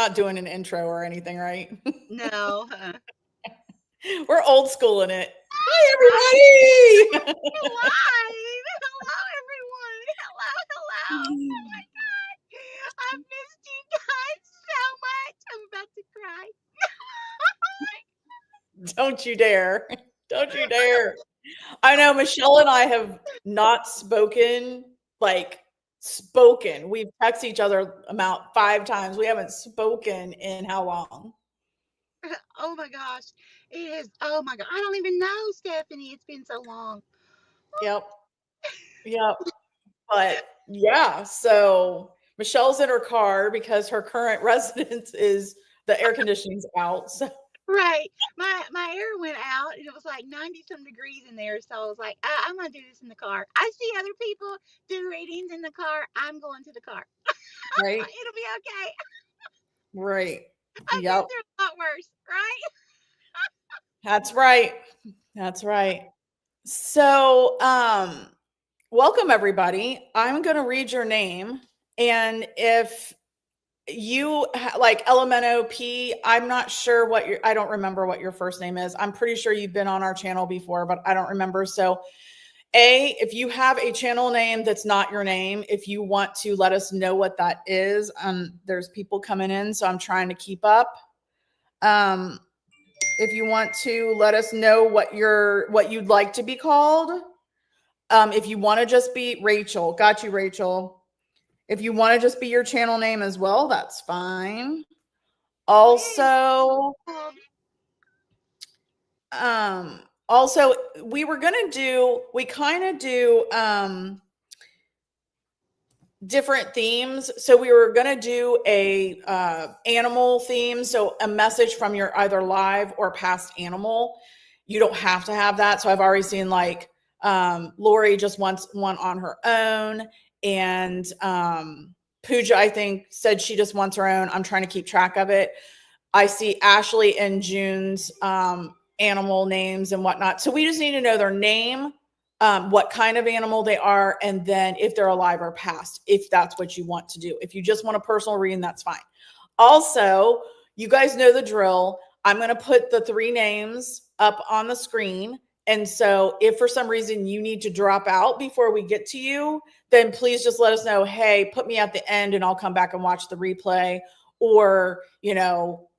not doing an intro or anything, right? No. We're old school in it. Right? Hi, everybody. We're live. Hello, everyone. Hello, hello. Oh my God. I've missed you guys so much. I'm about to cry. Don't you dare. Don't you dare. I know Michelle and I have not spoken, like spoken. We've texted each other about 5 times. We haven't spoken in how long? Oh my gosh. It is. Oh my God. I don't even know, Stephanie. It's been so long. Yep. Yep. But yeah, so Michelle's in her car because her current residence is the air conditioning's out. So Right. My air went out and it was like 90 some degrees in there. So I was like, I'm gonna do this in the car. I see other people do readings in the car. I'm going to the car. right. It'll be okay. Right. I've been Yep. through a lot worse, right? That's right. That's right. So, welcome everybody. I'm going to read your name, and if you like Elemento P, I'm not sure what I don't remember what your first name is. I'm pretty sure you've been on our channel before, but I don't remember. So, if you have a channel name that's not your name, if you want to let us know what that is, there's people coming in, so I'm trying to keep up. Um, if you want to let us know what you'd like to be called. If you want to just be Rachel, got you, Rachel. If you want to just be your channel name as well, that's fine. Also, also we kind of do different themes. So we were going to do a animal theme, so a message from your either live or past animal. You don't have to have that. So I've already seen like Lori just wants one on her own, and Pooja, I think, said she just wants her own. I'm trying to keep track of it. I see Ashley and June's animal names and whatnot. So we just need to know their name, what kind of animal they are, and then if they're alive or past, if that's what you want to do. If you just want a personal reading, that's fine. Also, you guys know the drill. I'm going to put the 3 names up on the screen. And so if for some reason you need to drop out before we get to you, then please just let us know, hey, put me at the end and I'll come back and watch the replay. Or,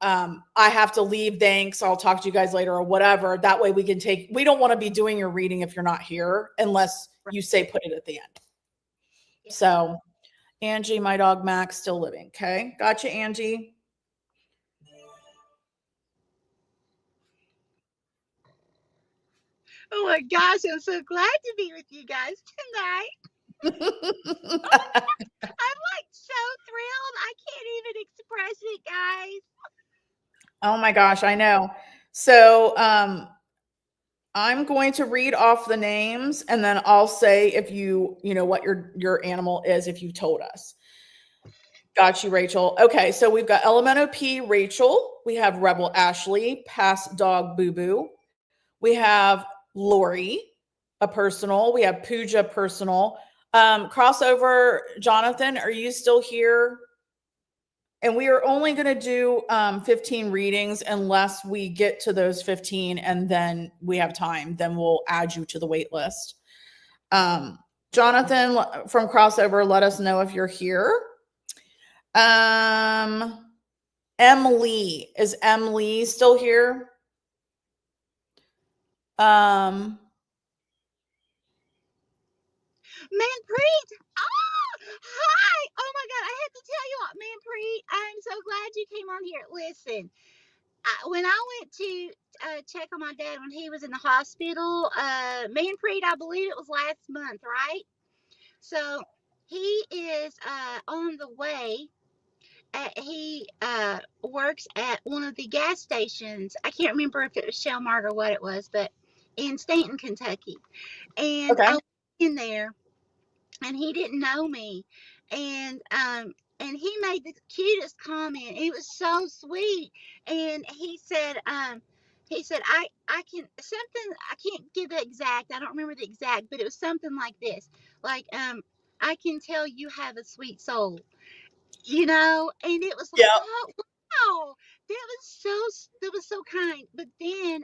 I have to leave, thanks, I'll talk to you guys later, or whatever. That way we don't want to be doing your reading if you're not here, unless you say put it at the end. Yeah. So Angie, my dog Max, still living. Okay. Gotcha, Angie. Oh my gosh, I'm so glad to be with you guys tonight. I'm like so thrilled. I can't even express it, guys. Oh my gosh, I know. So I'm going to read off the names, and then I'll say if you know what your animal is if you told us. Got you, Rachel. Okay, so we've got Elemento P, Rachel. We have Rebel Ashley, Past Dog Boo Boo. We have Lori, a personal. We have Pooja, personal. Crossover, Jonathan, are you still here? And we are only going to do 15 readings unless we get to those 15 and then we have time. Then we'll add you to the wait list. Jonathan from Crossover, let us know if you're here. Emily, is Emily still here? Manpreet. Hi. Oh my God. I have to tell you what, Manpreet, I'm so glad you came on here. Listen, when I went to check on my dad when he was in the hospital, Manpreet, I believe it was last month, right? So he is on the way. He works at one of the gas stations. I can't remember if it was Shell Mart or what it was, but in Stanton, Kentucky. And I went in there, and he didn't know me, and he made the cutest comment. It was so sweet, and he said, I can something, I can't give the exact. I don't remember the exact, but it was something like this, like I can tell you have a sweet soul, and it was like, Yep. oh, that was so kind. But then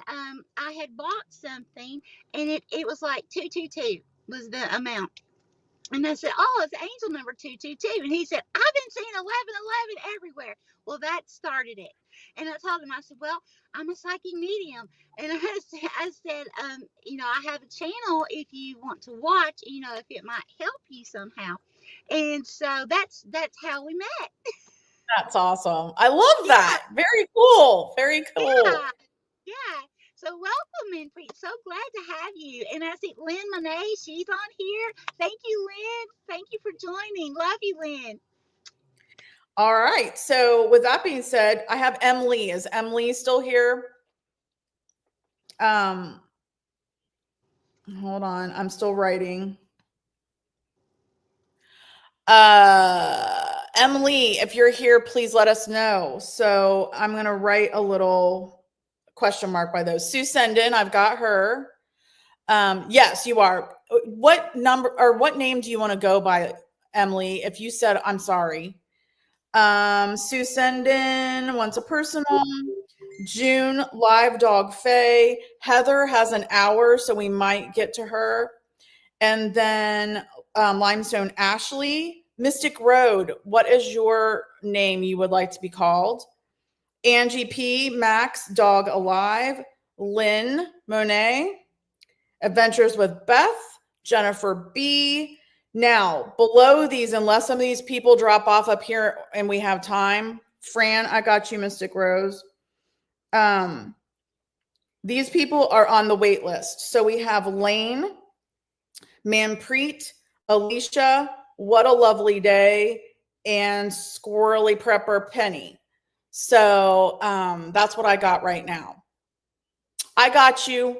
I had bought something, and it was like 222 was the amount. And I said, "Oh, it's angel number 222." And he said, "I've been seeing 1111 everywhere." Well, that started it. And I told him, I said, "Well, I'm a psychic medium." And I said, I have a channel if you want to watch, if it might help you somehow. And so that's how we met. That's awesome. I love Yeah, that. Very cool. Very cool. yeah, yeah. So welcome, Manpreet. So glad to have you. And I see Lynn Monet, she's on here. Thank you, Lynn. Thank you for joining. Love you, Lynn. All right. So with that being said, I have Emily. Is Emily still here? Um, hold on. I'm still writing. Emily, if you're here, please let us know. So I'm going to write a little question mark by those. Sue Senden, I've got her. Yes, you are. What number or what name do you want to go by, Emily? If you said, I'm sorry. Sue Senden wants a personal. June, live dog Faye. Heather has an hour, so we might get to her. And then Limestone Ashley. Mystic Road, what is your name you would like to be called? Angie P, Max, Dog Alive. Lynn Monet, Adventures with Beth, Jennifer B. Now, below these, unless some of these people drop off up here and we have time, Fran, I got you, Mystic Rose. These people are on the wait list. So we have Lane, Manpreet, Alicia, What a Lovely Day, and Squirrely Prepper Penny. So that's what I got right now. I got you.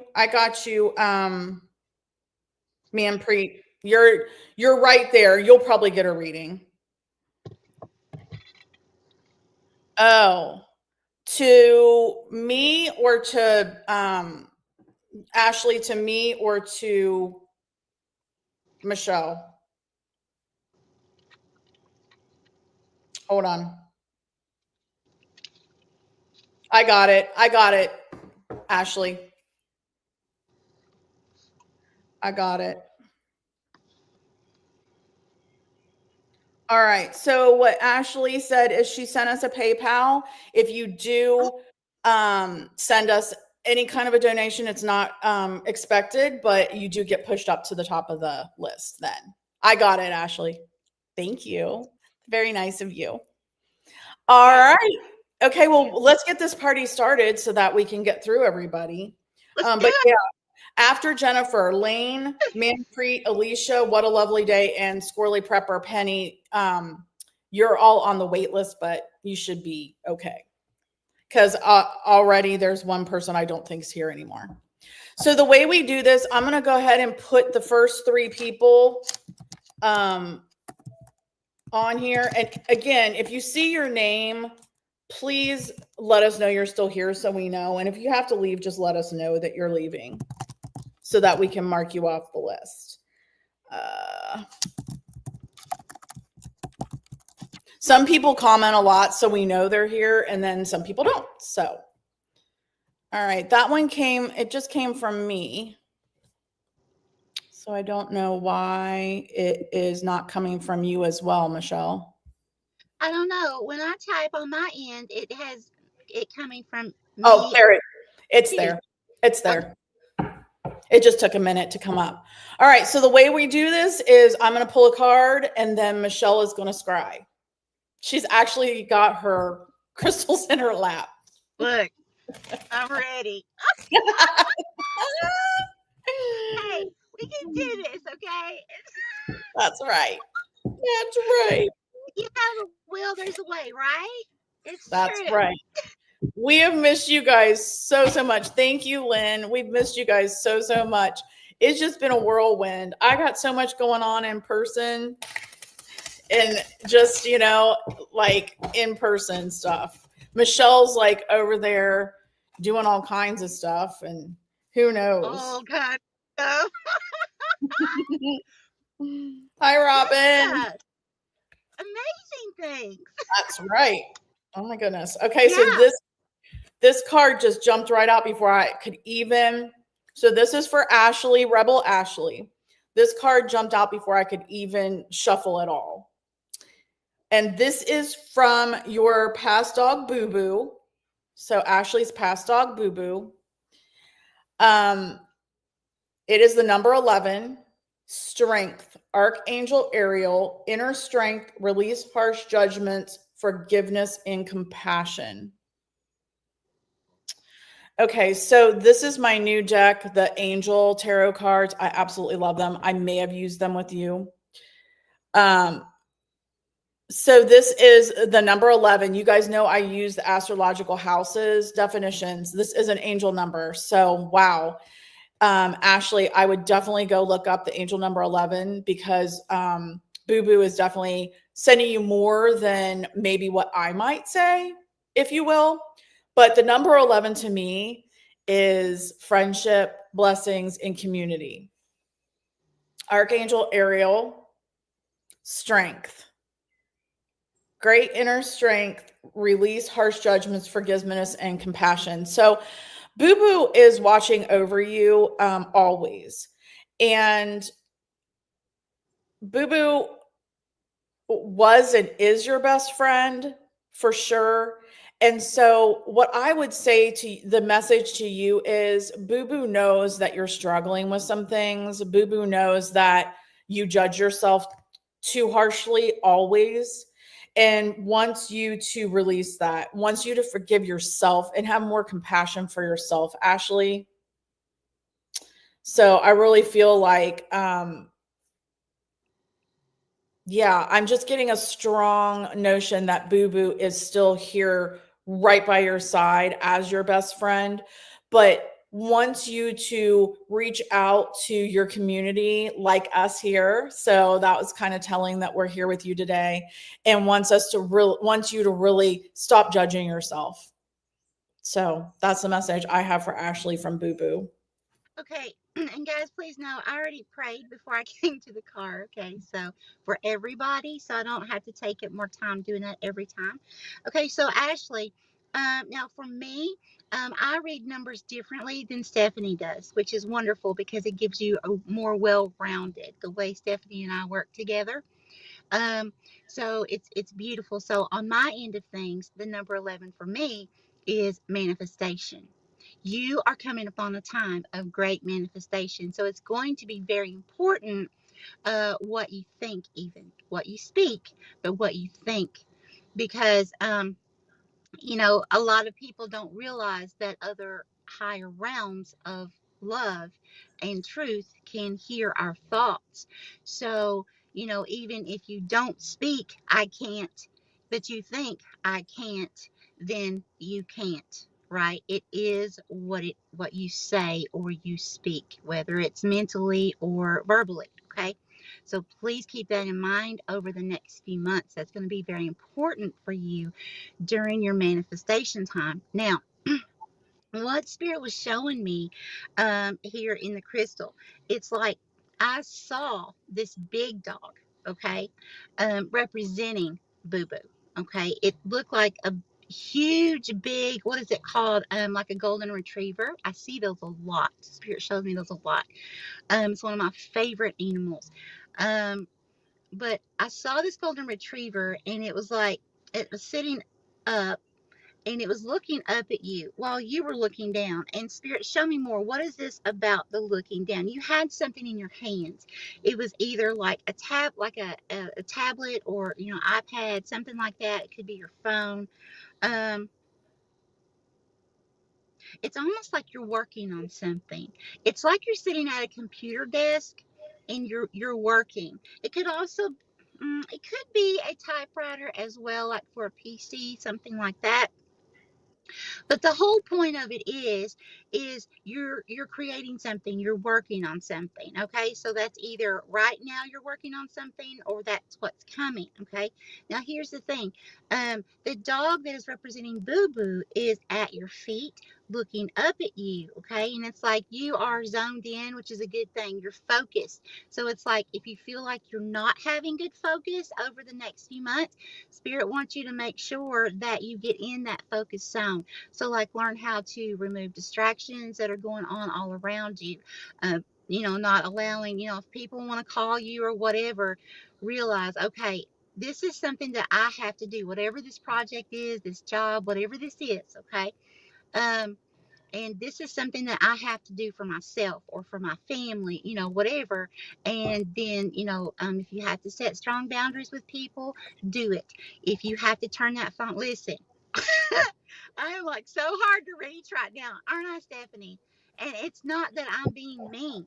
Manpreet. You're right there. You'll probably get a reading. Oh, to me or to Ashley, to me or to Michelle? Hold on. I got it. Ashley. I got it. All right. So what Ashley said is she sent us a PayPal. If you do send us any kind of a donation, it's not expected, but you do get pushed up to the top of the list then. I got it, Ashley. Thank you. Very nice of you. All right. Okay, well, let's get this party started so that we can get through everybody. Let's do But it. yeah, after Jennifer, Lane, Manpreet, Alicia, What a Lovely Day, and Squirrely Prepper Penny, you're all on the wait list, but you should be okay. Because already there's one person I don't think is here anymore. So the way we do this, I'm going to go ahead and put the first three people on here. And again, if you see your name, please let us know you're still here so we know. And if you have to leave, just let us know that you're leaving so that we can mark you off the list. Some people comment a lot, so we know they're here, and then some people don't. So, all right, that one it just came from me. So I don't know why it is not coming from you as well, Michelle. I don't know. When I type on my end, it has it coming from me. Oh, it's there. It's there. It just took a minute to come up. All right, so the way we do this is I'm going to pull a card, and then Michelle is going to scry. She's actually got her crystals in her lap. Look, I'm ready. Hey, we can do this, okay? That's right. That's right. You have a will, there's a way, right? That's true. right. We have missed you guys so much. Thank you, Lynn. We've missed you guys so much. It's just been a whirlwind. I got so much going on in person and just, like in-person stuff. Michelle's like over there doing all kinds of stuff, and who knows? Oh, God. No. Hi, Robin. Yeah. Amazing things. That's right. Oh my goodness. Okay, so This card just jumped right out before I could even. So this is for Ashley, Rebel Ashley. This card jumped out before I could even shuffle it all. And this is from your past dog, Boo Boo. So Ashley's past dog, Boo Boo. It is the number 11, strength, Archangel Ariel, inner strength, release harsh judgments, forgiveness, and compassion. Okay, so this is my new deck, the Angel Tarot cards. I absolutely love them. I may have used them with you. So this is the number 11. You guys know I use the astrological houses definitions. This is an angel number. So, wow. Ashley, I would definitely go look up the angel number 11 because Boo Boo is definitely sending you more than maybe what I might say, if you will. But the number 11 to me is friendship, blessings, and community. Archangel Ariel, strength. Great inner strength, release harsh judgments, forgiveness, and compassion. So, Boo Boo is watching over you always. And Boo Boo was and is your best friend for sure. And so, what I would say to the message to you is Boo Boo knows that you're struggling with some things. Boo Boo knows that you judge yourself too harshly always and wants you to release that, wants you to forgive yourself and have more compassion for yourself, Ashley. So I really feel like, yeah, I'm just getting a strong notion that Boo Boo is still here right by your side as your best friend, but wants you to reach out to your community like us here. So that was kind of telling that we're here with you today and wants you to really stop judging yourself. So that's the message I have for Ashley from Boo Boo. Okay, and guys, please know I already prayed before I came to the car. Okay, so for everybody, so I don't have to take it more time doing that every time. Okay, so Ashley, now for me, I read numbers differently than Stephanie does, which is wonderful because it gives you a more well-rounded the way Stephanie and I work together. Um, so it's beautiful. So on my end of things, the number 11 for me is manifestation. You are coming upon a time of great manifestation. So it's going to be very important what you think, even what you speak, but what you think. Because a lot of people don't realize that other higher realms of love and truth can hear our thoughts. So, even if you don't speak, I can't, but you think I can't, then you can't, right? It is what you say or you speak, whether it's mentally or verbally, okay? So please keep that in mind over the next few months. That's going to be very important for you during your manifestation time. Now, what Spirit was showing me here in the crystal, it's like I saw this big dog, okay, representing Boo Boo. Okay, it looked like a huge, big, what is it called? Like a golden retriever. I see those a lot. Spirit shows me those a lot. It's one of my favorite animals. Um, but I saw this golden retriever, and it was like it was sitting up and it was looking up at you while you were looking down. And Spirit, show me more. What is this about the looking down? You had something in your hands. It was either like a tablet or iPad, something like that. It could be your phone. Um, it's almost like you're working on something. It's like you're sitting at a computer desk and you're working. It could also it could be a typewriter as well, like for a PC, something like that. But the whole point of it is you're creating something, you're working on something. Okay, so that's either right now you're working on something or that's what's coming. Okay, now here's the thing, the dog that is representing Boo Boo is at your feet looking up at you, okay? And it's like you are zoned in, which is a good thing. You're focused. So it's like if you feel like you're not having good focus over the next few months, Spirit wants you to make sure that you get in that focus zone. So, like, learn how to remove distractions that are going on all around you. Not allowing, if people want to call you or whatever, realize, okay, this is something that I have to do, whatever this project is, this job, whatever this is, okay? Um, and this is something that I have to do for myself or for my family, whatever. And then, if you have to set strong boundaries with people, do it. If you have to turn that phone, listen, I am like so hard to reach right now, aren't I, Stephanie? And it's not that I'm being mean.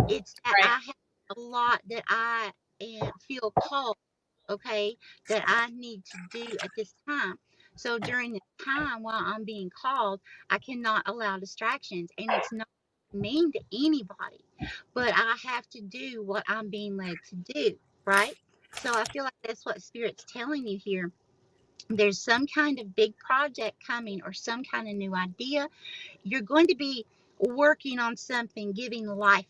It's that Right. I have a lot that I feel called, okay, that I need to do at this time. So during this time while I'm being called, I cannot allow distractions. And it's not mean to anybody, but I have to do what I'm being led to do, right? So I feel like that's what Spirit's telling you here. There's some kind of big project coming or some kind of new idea. You're going to be working on something, giving life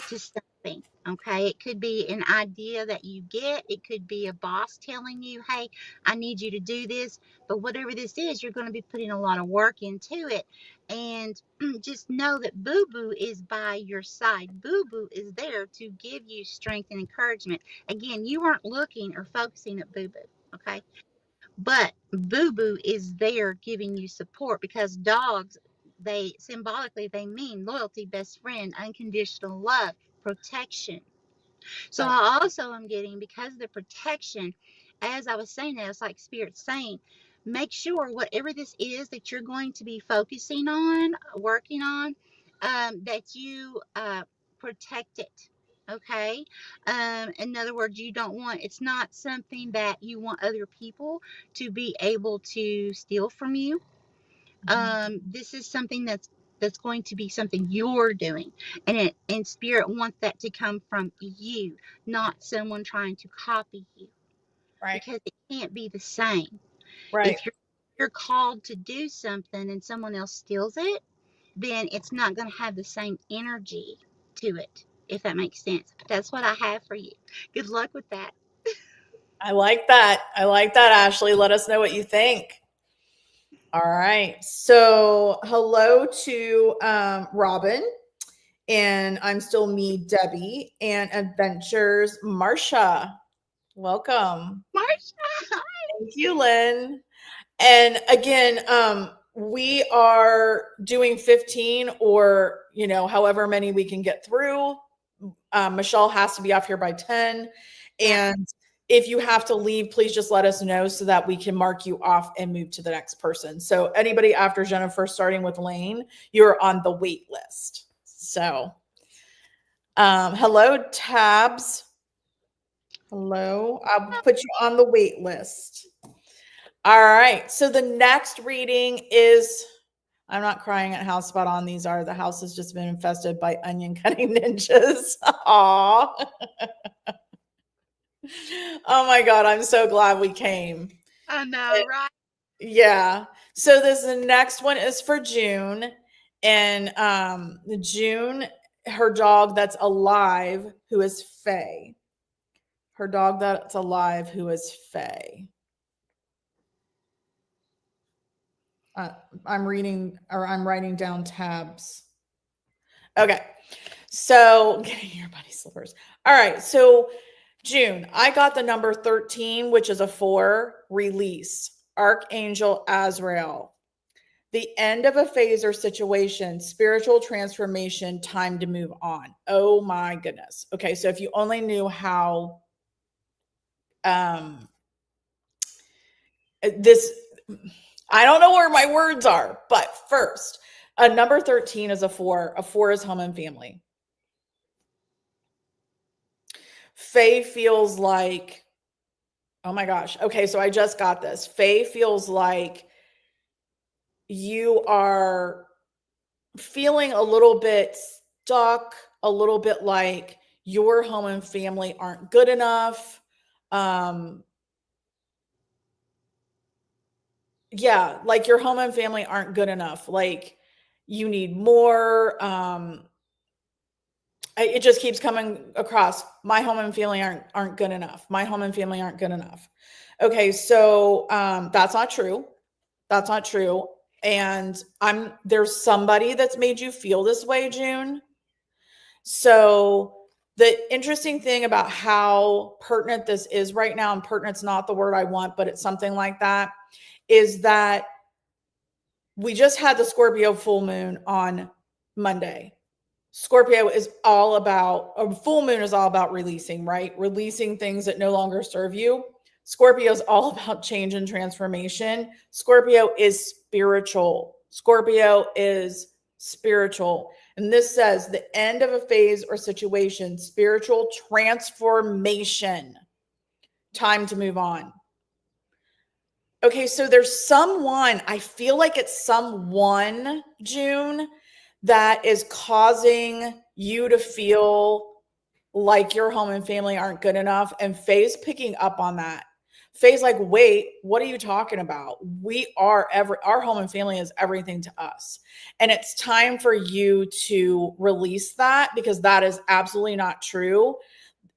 to something. Okay. It could be an idea that you get. It could be a boss telling you, hey, I need you to do this. But whatever this is, you're going to be putting a lot of work into it. And just know that Boo Boo is by your side. Boo Boo is there to give you strength and encouragement. Again, you weren't looking or focusing at Boo Boo. Okay. But Boo Boo is there giving you support because dogs, they symbolically, they mean loyalty, best friend, unconditional love, protection. So Right. I also am getting, because of the protection, as I was saying that, it's like Spirit saying, make sure whatever this is that you're going to be focusing on, working on, that you protect it. Okay. In other words, you don't want, it's not something that you want other people to be able to steal from you. This is something that's going to be something you're doing, and Spirit wants that to come from you, not someone trying to copy you, Right. because it can't be the same. Right. If you're called to do something and someone else steals it, then it's not going to have the same energy to it, if that makes sense. That's what I have for you. Good luck with that. I like that. I like that, Ashley. Let us know what you think. All right. So, hello to Robin, and I'm still me, Debbie, and Adventures, Marsha. Welcome. Marsha. Thank you, Lynn. And again, we are doing 15 or, however many we can get through. Michelle has to be off here by 10. Yeah. And if you have to leave, please just let us know so that we can mark you off and move to the next person. So anybody after Jennifer, starting with Lane, you're on the wait list. So hello, Tabs. Hello. I'll put you on the wait list. All right. So the next reading is, I'm not crying at House Spot on. These are, the house has just been infested by onion cutting ninjas. Aw. Oh my God. I'm so glad we came. I know, right? Yeah. So this, the next one is for June. And June, her dog that's alive, who is Faye. Her dog that's alive, who is Faye. Uh, I'm reading, or I'm writing down tabs. Okay. So getting your bunny slippers. All right. So June, I got the number 13, which is a 4, release. Archangel Azrael. The end of a phase or situation, spiritual transformation, time to move on. Oh my goodness. Okay. So if you only knew how this, I don't know where my words are, but first, a number 13 is a 4. A 4 is home and family. Faye feels like, oh my gosh. Okay, so I just got this. Faye feels like you are feeling a little bit stuck, a little bit like your home and family aren't good enough. Yeah, like your home and family aren't good enough. Like you need more. It just keeps coming across. My home and family aren't good enough. My home and family aren't good enough. Okay, so that's not true. That's not true. And there's somebody that's made you feel this way, June. So the interesting thing about how pertinent this is right now, and pertinent's not the word I want, but it's something like that, is that we just had the Scorpio full moon on Monday. Scorpio is all about, a full moon is all about releasing, right? Releasing things that no longer serve you. Scorpio is all about change and transformation. Scorpio is spiritual. Scorpio is spiritual. And this says the end of a phase or situation, spiritual transformation. Time to move on. Okay, so there's someone, I feel like it's someone, June, that is causing you to feel like your home and family aren't good enough. And Faye's picking up on that. Faye's like, wait, what are you talking about? Our home and family is everything to us. And it's time for you to release that, because that is absolutely not true,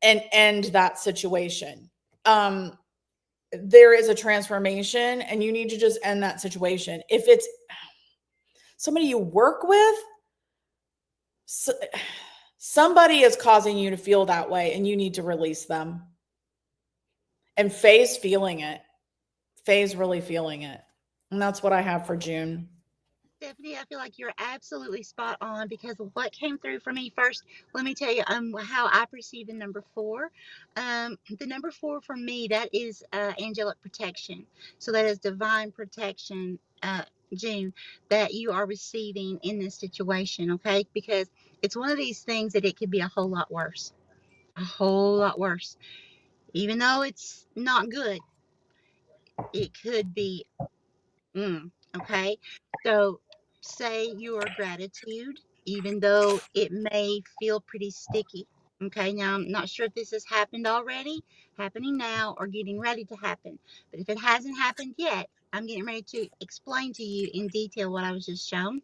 and end that situation. There is a transformation, and you need to just end that situation. If it's somebody you work with, somebody is causing you to feel that way, and you need to release them. And Faye's feeling it. Faye's really feeling it. And that's what I have for June. Stephanie, I feel like you're absolutely spot on because of what came through for me first. Let me tell you how I perceive the number four. The number four for me, that is angelic protection. So that is divine protection, June, that you are receiving in this situation, okay? Because it's one of these things that it could be a whole lot worse. A whole lot worse. Even though it's not good, it could be. Okay. So say your gratitude, even though it may feel pretty sticky. Okay. Now, I'm not sure if this has happened already, happening now, or getting ready to happen. But if it hasn't happened yet, I'm getting ready to explain to you in detail what I was just shown.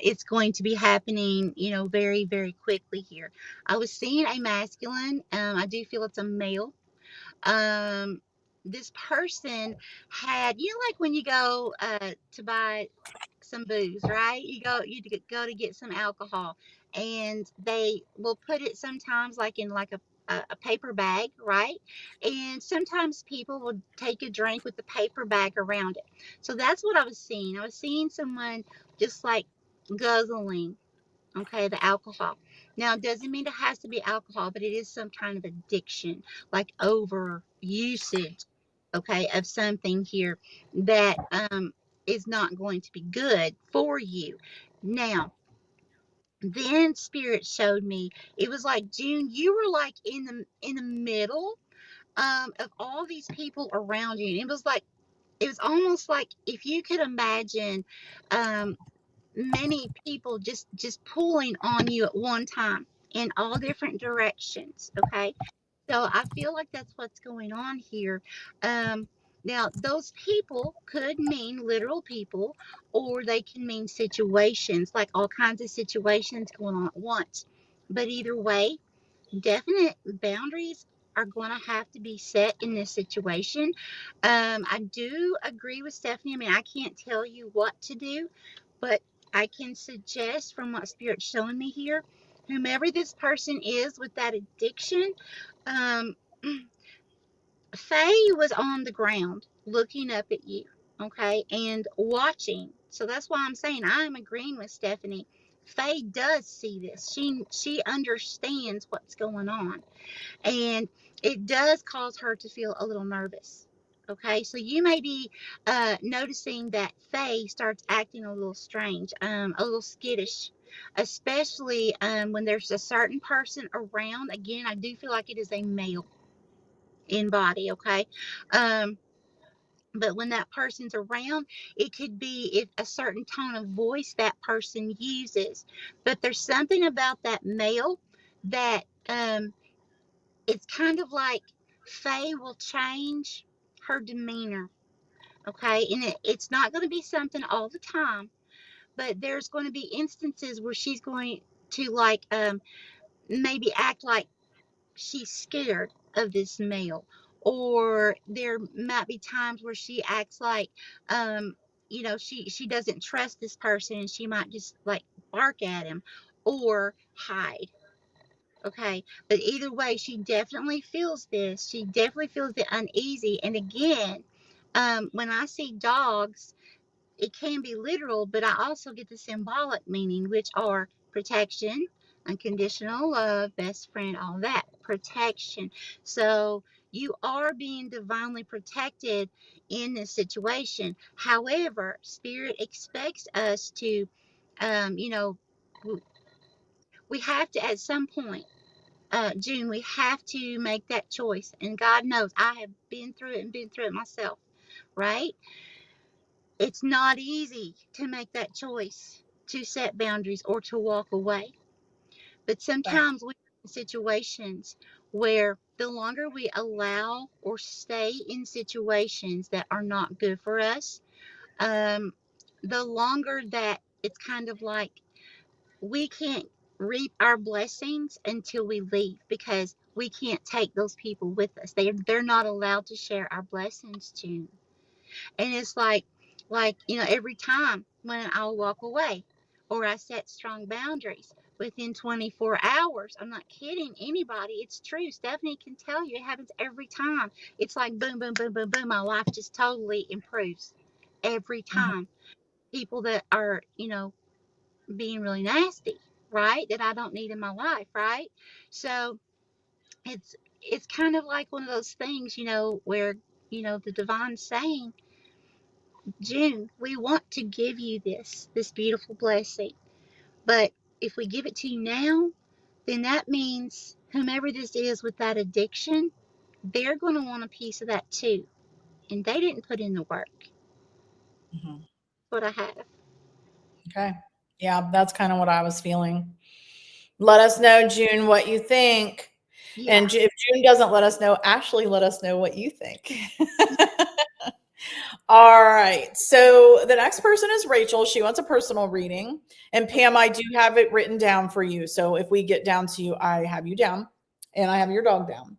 It's going to be happening, very, very quickly here. I was seeing a masculine. I do feel it's a male. um this person had, like when you go to buy some booze, right? You go to get some alcohol, and they will put it sometimes like in like a paper bag, right? And sometimes people will take a drink with the paper bag around it. So that's what I was seeing. I was seeing someone just like guzzling, okay, the alcohol. Now, it doesn't mean it has to be alcohol, but it is some kind of addiction, like over usage, okay, of something here that is not going to be good for you. Now, then Spirit showed me, it was like, June, you were like in the middle of all these people around you. And it was almost like if you could imagine um many people just pulling on you at one time in all different directions, okay? So I feel like that's what's going on here. um Now those people could mean literal people, or they can mean situations, like all kinds of situations going on at once. But either way, definite boundaries are going to have to be set in this situation. I do agree with Stephanie. I mean, I can't tell you what to do, but I can suggest from what Spirit's showing me here, whomever this person is with that addiction, um, Faye was on the ground looking up at you, okay, and watching. So that's why I'm saying I'm agreeing with Stephanie. Faye does see this. She understands what's going on, and it does cause her to feel a little nervous. Okay, so you may be noticing that Faye starts acting a little strange, a little skittish, especially when there's a certain person around. Again, I do feel like it is a male in body, okay? Um, but when that person's around, it could be if a certain tone of voice that person uses. But there's something about that male that it's kind of like Faye will change her demeanor, okay? And it's not going to be something all the time, but there's going to be instances where she's going to like maybe act like she's scared of this male, or there might be times where she acts like she doesn't trust this person, and she might just like bark at him or hide. Okay, but either way, she definitely feels this. She definitely feels the uneasy. And again, when I see dogs, it can be literal, but I also get the symbolic meaning, which are protection, unconditional love, best friend, all that. Protection. So you are being divinely protected in this situation. However, Spirit expects us to, you know, we have to, at some point, June, we have to make that choice. And God knows I have been through it and been through it myself, right? It's not easy to make that choice to set boundaries or to walk away. But Right. sometimes we're in situations where the longer we allow or stay in situations that are not good for us, um, the longer that it's kind of like we can't reap our blessings until we leave, because we can't take those people with us. They're not allowed to share our blessings too. And it's like every time when I'll walk away or I set strong boundaries within 24 hours, I'm not kidding anybody. It's true. Stephanie can tell you it happens every time. It's like boom, boom, boom, boom, boom. My life just totally improves every Mhm. time. People that are, being really nasty, right? That I don't need in my life, right? So it's kind of like one of those things, where, the divine saying, June, we want to give you this beautiful blessing. But if we give it to you now, then that means whomever this is with that addiction, they're going to want a piece of that too. And they didn't put in the work. Mhm. What I have. Okay. Yeah, that's kind of what I was feeling. Let us know, June, what you think. Yeah. And if June doesn't let us know, Ashley, let us know what you think. All right. So the next person is Rachel. She wants a personal reading. And Pam, I do have it written down for you. So if we get down to you, I have you down and I have your dog down.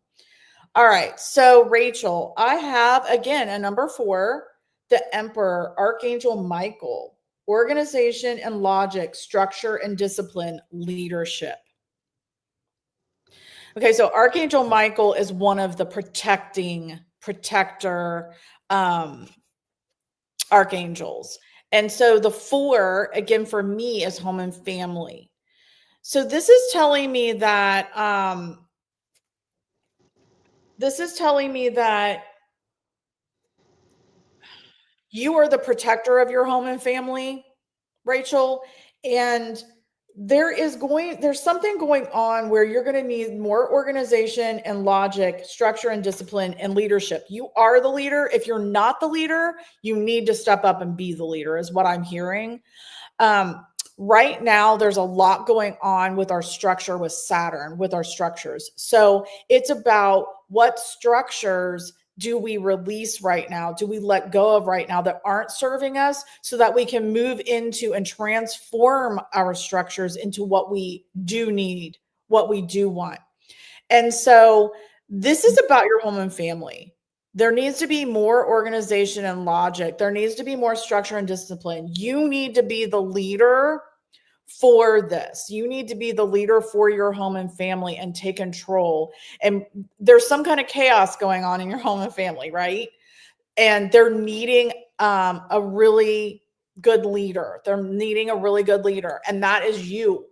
All right. So, Rachel, I have again a number 4, the Emperor, Archangel Michael, organization and logic, structure and discipline, leadership. Okay. So, Archangel Michael is one of the protector um, archangels. And so, the 4, again, for me, is home and family. So, this is telling me that you are the protector of your home and family, Rachel. And there's something going on where you're going to need more organization and logic, structure and discipline and leadership. You are the leader. If you're not the leader, you need to step up and be the leader, is what I'm hearing. Right now, there's a lot going on with our structure with Saturn, with our structures. So it's about what structures do we release right now? Do we let go of right now that aren't serving us so that we can move into and transform our structures into what we do need, what we do want? And so this is about your home and family. There needs to be more organization and logic. There needs to be more structure and discipline. You need to be the leader for this. You need to be the leader for your home and family and take control. And there's some kind of chaos going on in your home and family, right? And they're needing a really good leader. They're needing a really good leader. And that is you.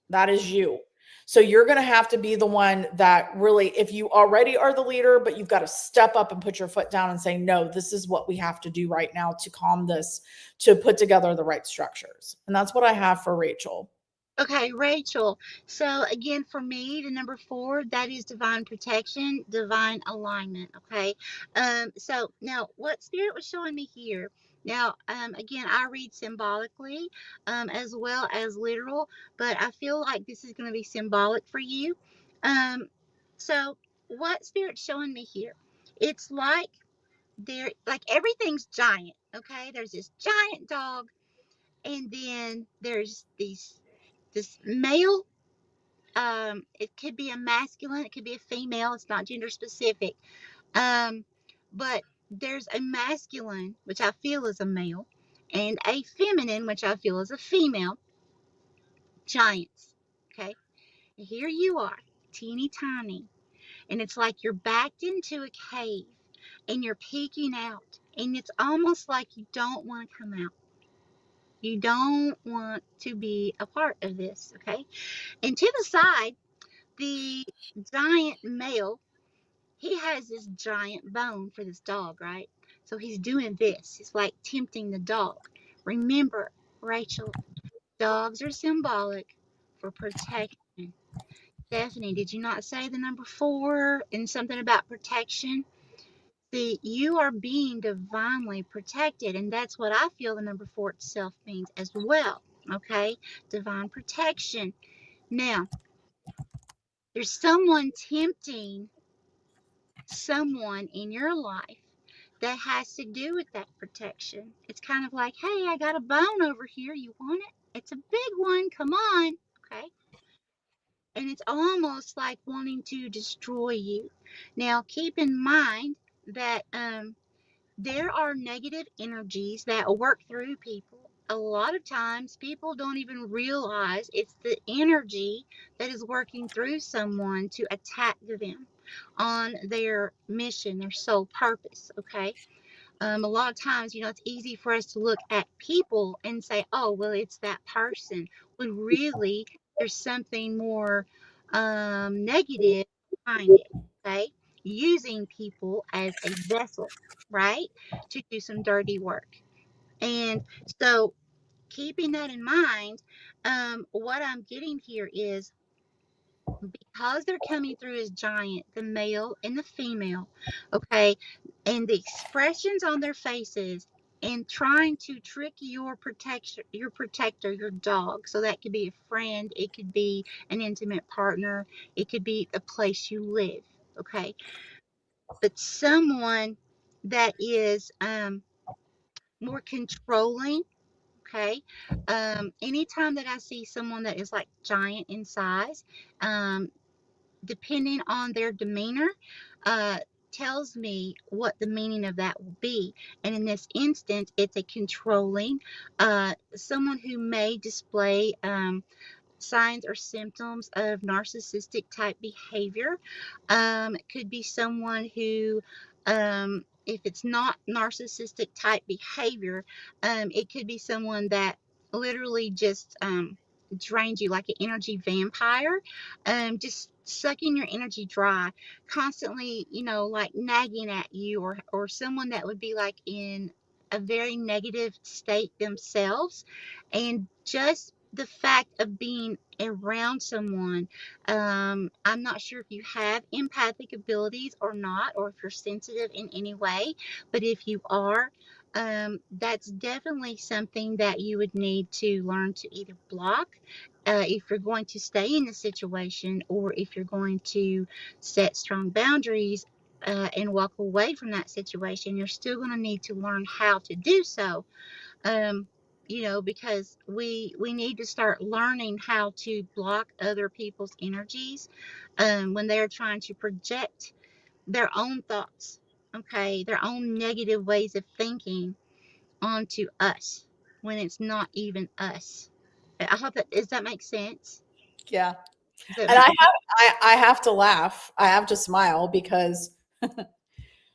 That is you. So you're going to have to be the one that really, if you already are the leader, but you've got to step up and put your foot down and say, no, this is what we have to do right now to calm this, to put together the right structures. And that's what I have for Rachel. Okay, Rachel. So again, for me, the number 4, that is divine protection, divine alignment. Okay. So now what Spirit was showing me here. Now, again, I read symbolically, as well as literal, but I feel like this is going to be symbolic for you. Um, so what Spirit's showing me here, it's like everything's giant. Okay. There's this giant dog, And then there's this male. It could be a masculine, it could be a female. It's not gender specific. Um, but there's a masculine, which I feel is a male, and a feminine, which I feel is a female giants. Okay, here you are, teeny tiny, and it's like you're backed into a cave, and you're peeking out, and it's almost like you don't want to come out. You don't want to be a part of this, okay? And to the side, the giant male, he has this giant bone for this dog, right? So he's doing this. He's like tempting the dog. Remember, Rachel, dogs are symbolic for protection. Stephanie, did you not say the number 4 and something about protection? See, you are being divinely protected, and that's what I feel the number 4 itself means as well. Okay? Divine protection. Now, there's someone tempting someone in your life that has to do with that protection. It's kind of like, hey, I got a bone over here. You want it? It's a big one. Come on. Okay? And it's almost like wanting to destroy you. Now, keep in mind that there are negative energies that work through people. A lot of times, people don't even realize it's the energy that is working through someone to attack them on their mission, their sole purpose. Okay. A lot of times, it's easy for us to look at people and say, oh, well, it's that person. When really, there's something more negative behind it, okay? Using people as a vessel, right? To do some dirty work. And so, keeping that in mind, what I'm getting here is because they're coming through as giant, the male and the female, okay, and the expressions on their faces and trying to trick your protector, your dog. So that could be a friend, it could be an intimate partner, it could be the place you live, okay? But someone that is more controlling, okay? Anytime that I see someone that is like giant in size, um, depending on their demeanor, uh, tells me what the meaning of that will be. And in this instance, it's a controlling, someone who may display signs or symptoms of narcissistic type behavior. It could be someone who, if it's not narcissistic type behavior, it could be someone that literally just drains you like an energy vampire, just sucking your energy dry, constantly, like nagging at you, or someone that would be like in a very negative state themselves, and just the fact of being around someone. I'm not sure if you have empathic abilities or not, or if you're sensitive in any way, but if you are, that's definitely something that you would need to learn to either block, if you're going to stay in the situation, or if you're going to set strong boundaries, and walk away from that situation. You're still going to need to learn how to do so, um, because we need to start learning how to block other people's energies, when they're trying to project their own thoughts, okay, their own negative ways of thinking onto us when it's not even us. I hope that does that make sense? Yeah. Does that And make I have to laugh. I have to smile because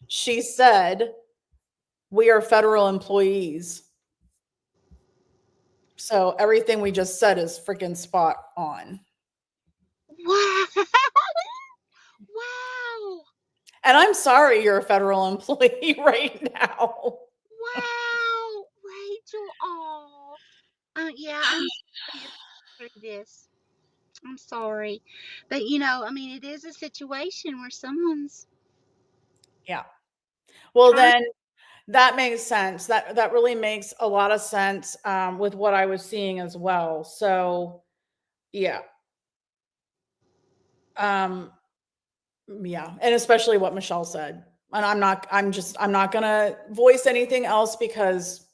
she said we are federal employees. So everything we just said is freaking spot on. wow. Wow. And I'm sorry you're a federal employee right now. Wow, Rachel. Oh, yeah, I'm sorry you're going through this. I'm sorry. But, I mean, it is a situation where someone's Yeah. Well, trying. then that makes sense. That really makes a lot of sense, with what I was seeing as well. So yeah, um, yeah, and especially what Michelle said. And I'm not gonna voice anything else because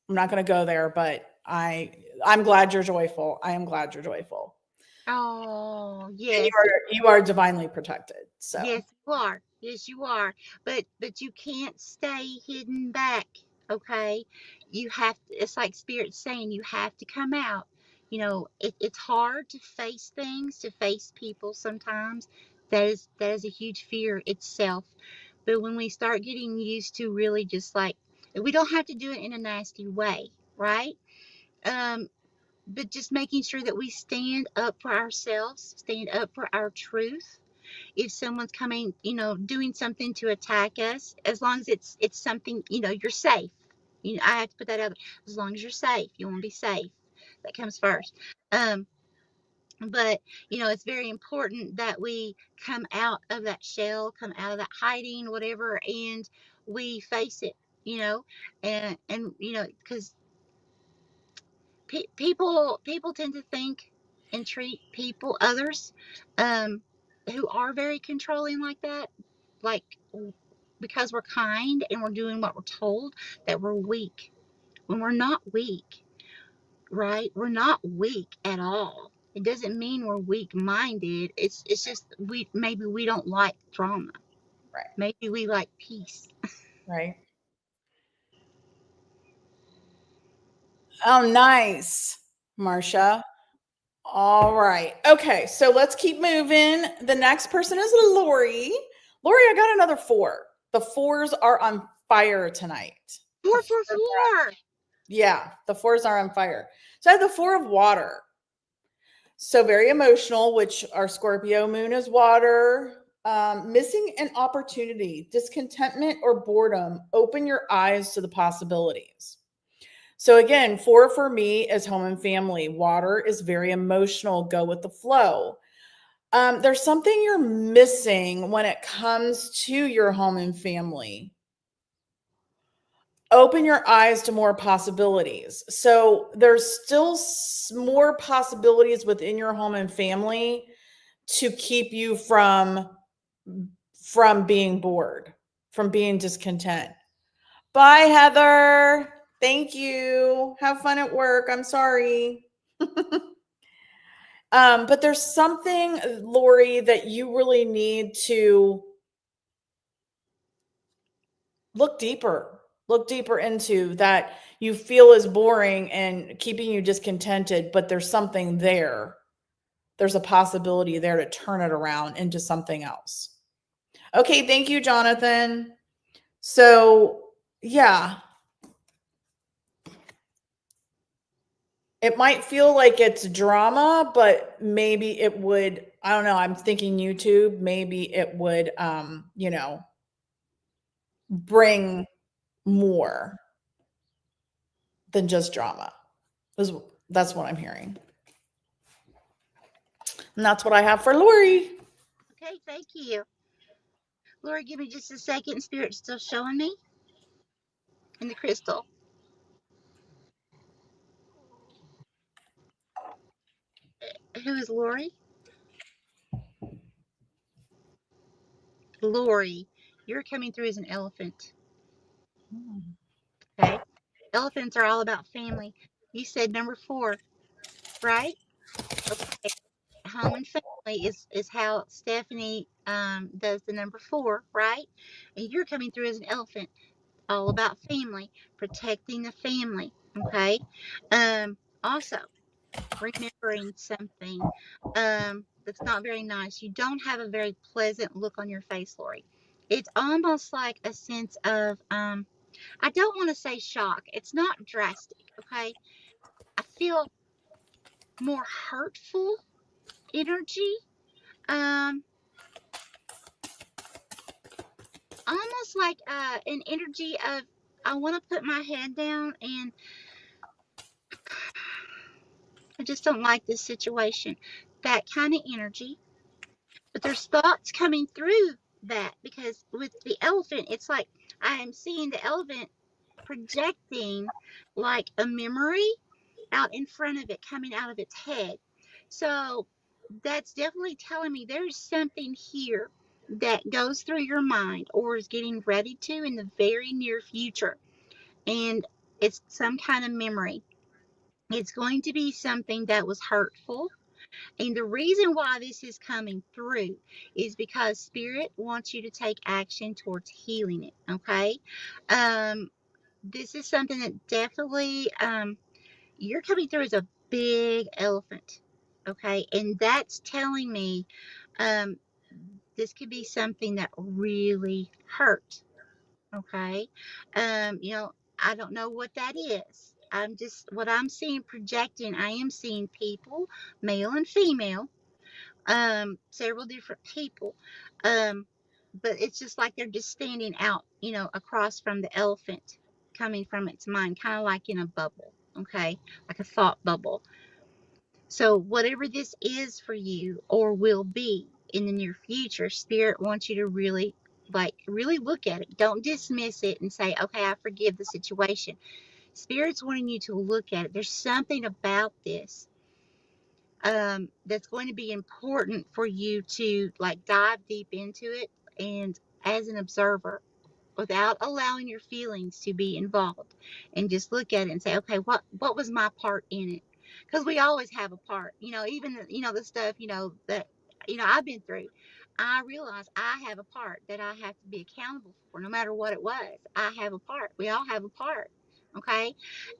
I'm not gonna go there. But I'm glad you're joyful. I am glad you're joyful. Oh, And yes. you are divinely protected. So Yes, you are. Yes, you are. But you can't stay hidden back. Okay, you have to. It's like Spirit's saying, you have to come out. It's hard to face things, to face people sometimes. That is a huge fear itself. But when we start getting used to really just like, we don't have to do it in a nasty way, right? Um, but just making sure that we stand up for ourselves, stand up for our truth. If someone's coming, doing something to attack us, as long as it's something, you're safe. I have to put that out there. As long as you're safe, you want to be safe. That comes first. Um, but it's very important that we come out of that shell, come out of that hiding, whatever, and we face it. And because people tend to think and treat others, um, who are very controlling like that, like, because we're kind and we're doing what we're told, that we're weak, when we're not weak, right? We're not weak at all. It doesn't mean we're weak minded. It's just maybe we don't like drama. right, Maybe we like peace. right. Oh, nice, Marcia. All right. Okay, so let's keep moving. The next person is Lori. Lori, I got another four. The fours are on fire tonight. The Four, four, fours four. Yeah, the fours are on fire. So I have the four of water. So very emotional, which our Scorpio moon is water. Missing an opportunity, discontentment, or boredom. Open your eyes to the possibilities. So again, four for me is home and family. Water is very emotional, go with the flow. There's something you're missing when it comes to your home and family. Open your eyes to more possibilities. So there's still more possibilities within your home and family to keep you from being bored, from being discontent. Bye, Heather. Thank you. Have fun at work. I'm sorry. But there's something, Lori, that you really need to look deeper into, that you feel is boring and keeping you discontented, but there's something there. There's a possibility there to turn it around into something else. Okay, thank you, Jonathan. So, yeah, it might feel like it's drama, but maybe it would, I don't know, I'm thinking YouTube, maybe it would bring more than just drama. That's what I'm hearing. And that's what I have for Lori. Okay, thank you. Laura, give me just a second. Spirit's still showing me in the crystal. Who is Lori? Lori, you're coming through as an elephant. Okay. Elephants are all about family. You said number 4, right? Okay. Home and family is how Stephanie does the number 4, right? And you're coming through as an elephant, all about family, protecting the family. Okay. Also, remembering something that's not very nice. You don't have a very pleasant look on your face, Lori. It's almost like a sense of, I don't want to say shock. It's not drastic, okay? I feel more hurtful energy. Um, Almost like an energy of, I want to put my head down and I just don't like this situation. That kind of energy. But there's thoughts coming through that, because with the elephant, it's like I am seeing the elephant projecting like a memory out in front of it, coming out of its head. So that's definitely telling me there's something here that goes through your mind or is getting ready to in the very near future. And it's some kind of memory. It's going to be something that was hurtful. And the reason why this is coming through is because Spirit wants you to take action towards healing it. Okay. Um, this is something that definitely you're coming through as a big elephant. Okay. And that's telling me um, this could be something that really hurt. Okay. I don't know what that is. I'm just, what I'm seeing projecting, I am seeing people, male and female, several different people. Um, but it's just like they're just standing out, across from the elephant coming from its mind, kind of like in a bubble. Okay. Like a thought bubble. So, whatever this is for you or will be in the near future, Spirit wants you to really, like, really look at it. Don't dismiss it and say, okay, I forgive the situation. Spirit's wanting you to look at it. There's something about this that's going to be important for you to, like, dive deep into it and as an observer without allowing your feelings to be involved, and just look at it and say, okay, what was my part in it? Because we always have a part, even the stuff that I've been through. I realize I have a part that I have to be accountable for, no matter what it was. I have a part. We all have a part. Okay.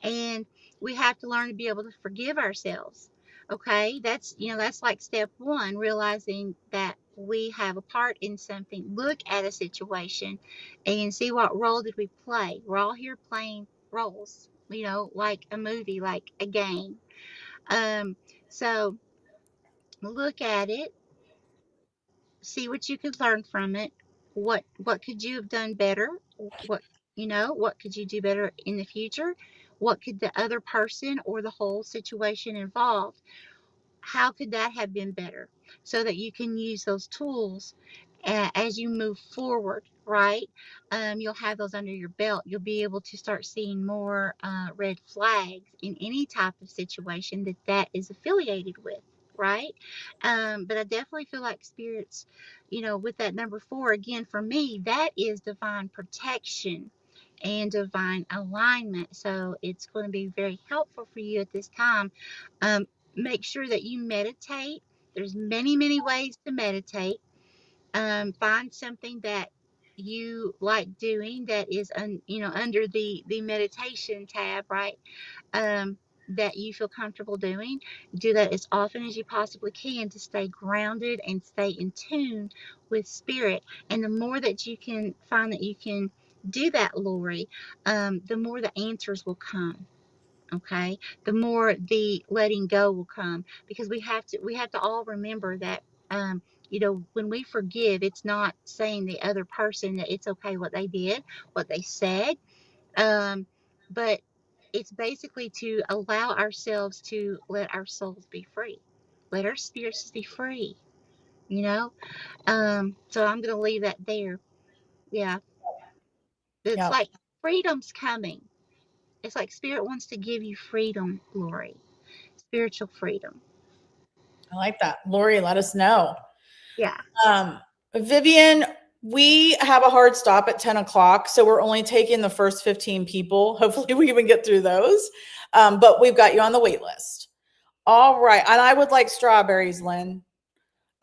And we have to learn to be able to forgive ourselves. Okay. That's like step one, realizing that we have a part in something. Look at a situation and see what role did we play. We're all here playing roles, like a movie, like a game. Um, so look at it, see what you could learn from it. What could you have done better? What could you do better in the future? What could the other person or the whole situation involved, how could that have been better, so that you can use those tools as you move forward, right? You'll have those under your belt. You'll be able to start seeing more red flags in any type of situation that is affiliated with, right? But I definitely feel like spirits, with that number 4, again, for me, that is divine protection and divine alignment. So it's going to be very helpful for you at this time. Um, Make sure that you meditate. There's many, many ways to meditate. Find something that you like doing that is under the meditation tab, right? That you feel comfortable doing. Do that as often as you possibly can to stay grounded and stay in tune with spirit. And the more that you can find that you can do that, Lori, the more the answers will come. Okay, the more the letting go will come, because we have to all remember that when we forgive, it's not saying the other person that it's okay what they did, what they said, um, but it's basically to allow ourselves to let our souls be free, let our spirits be free, you know. So I'm gonna leave that there. Yeah, it's Yeah, like freedom's coming. It's like spirit wants to give you freedom, Lori, spiritual freedom. I like that. Lori, let us know. Yeah. Um, Vivian, we have a hard stop at 10 o'clock, so we're only taking the first 15 people. Hopefully, we even get through those. But we've got you on the wait list. All right. And I would like strawberries, Lynn.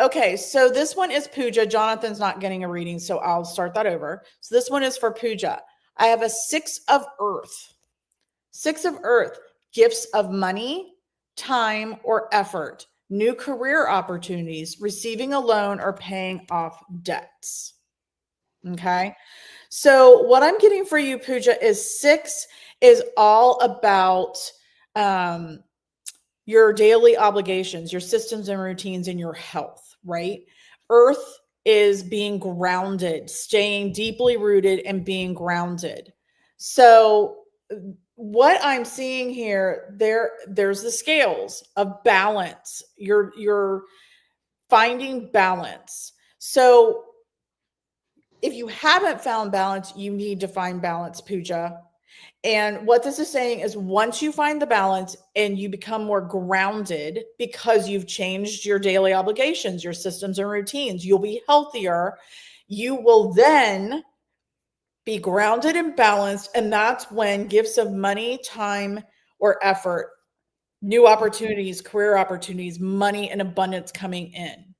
Okay, so this one is Pooja. Jonathan's not getting a reading, so I'll start that over. So this one is for Pooja. I have a 6 of earth. 6 of earth, gifts of money, time, or effort, new career opportunities, receiving a loan, or paying off debts. Okay. So what I'm getting for you, Pooja, is 6 is all about um, your daily obligations, your systems and routines, and your health, right? Earth is being grounded, staying deeply rooted and being grounded. So what I'm seeing here, there's the scales of balance. You're finding balance. So if you haven't found balance, you need to find balance, Pooja. And what this is saying is once you find the balance and you become more grounded because you've changed your daily obligations, your systems and routines, you'll be healthier. You will then be grounded and balanced. And that's when gifts of money, time, or effort new opportunities, career opportunities, money and abundance coming in.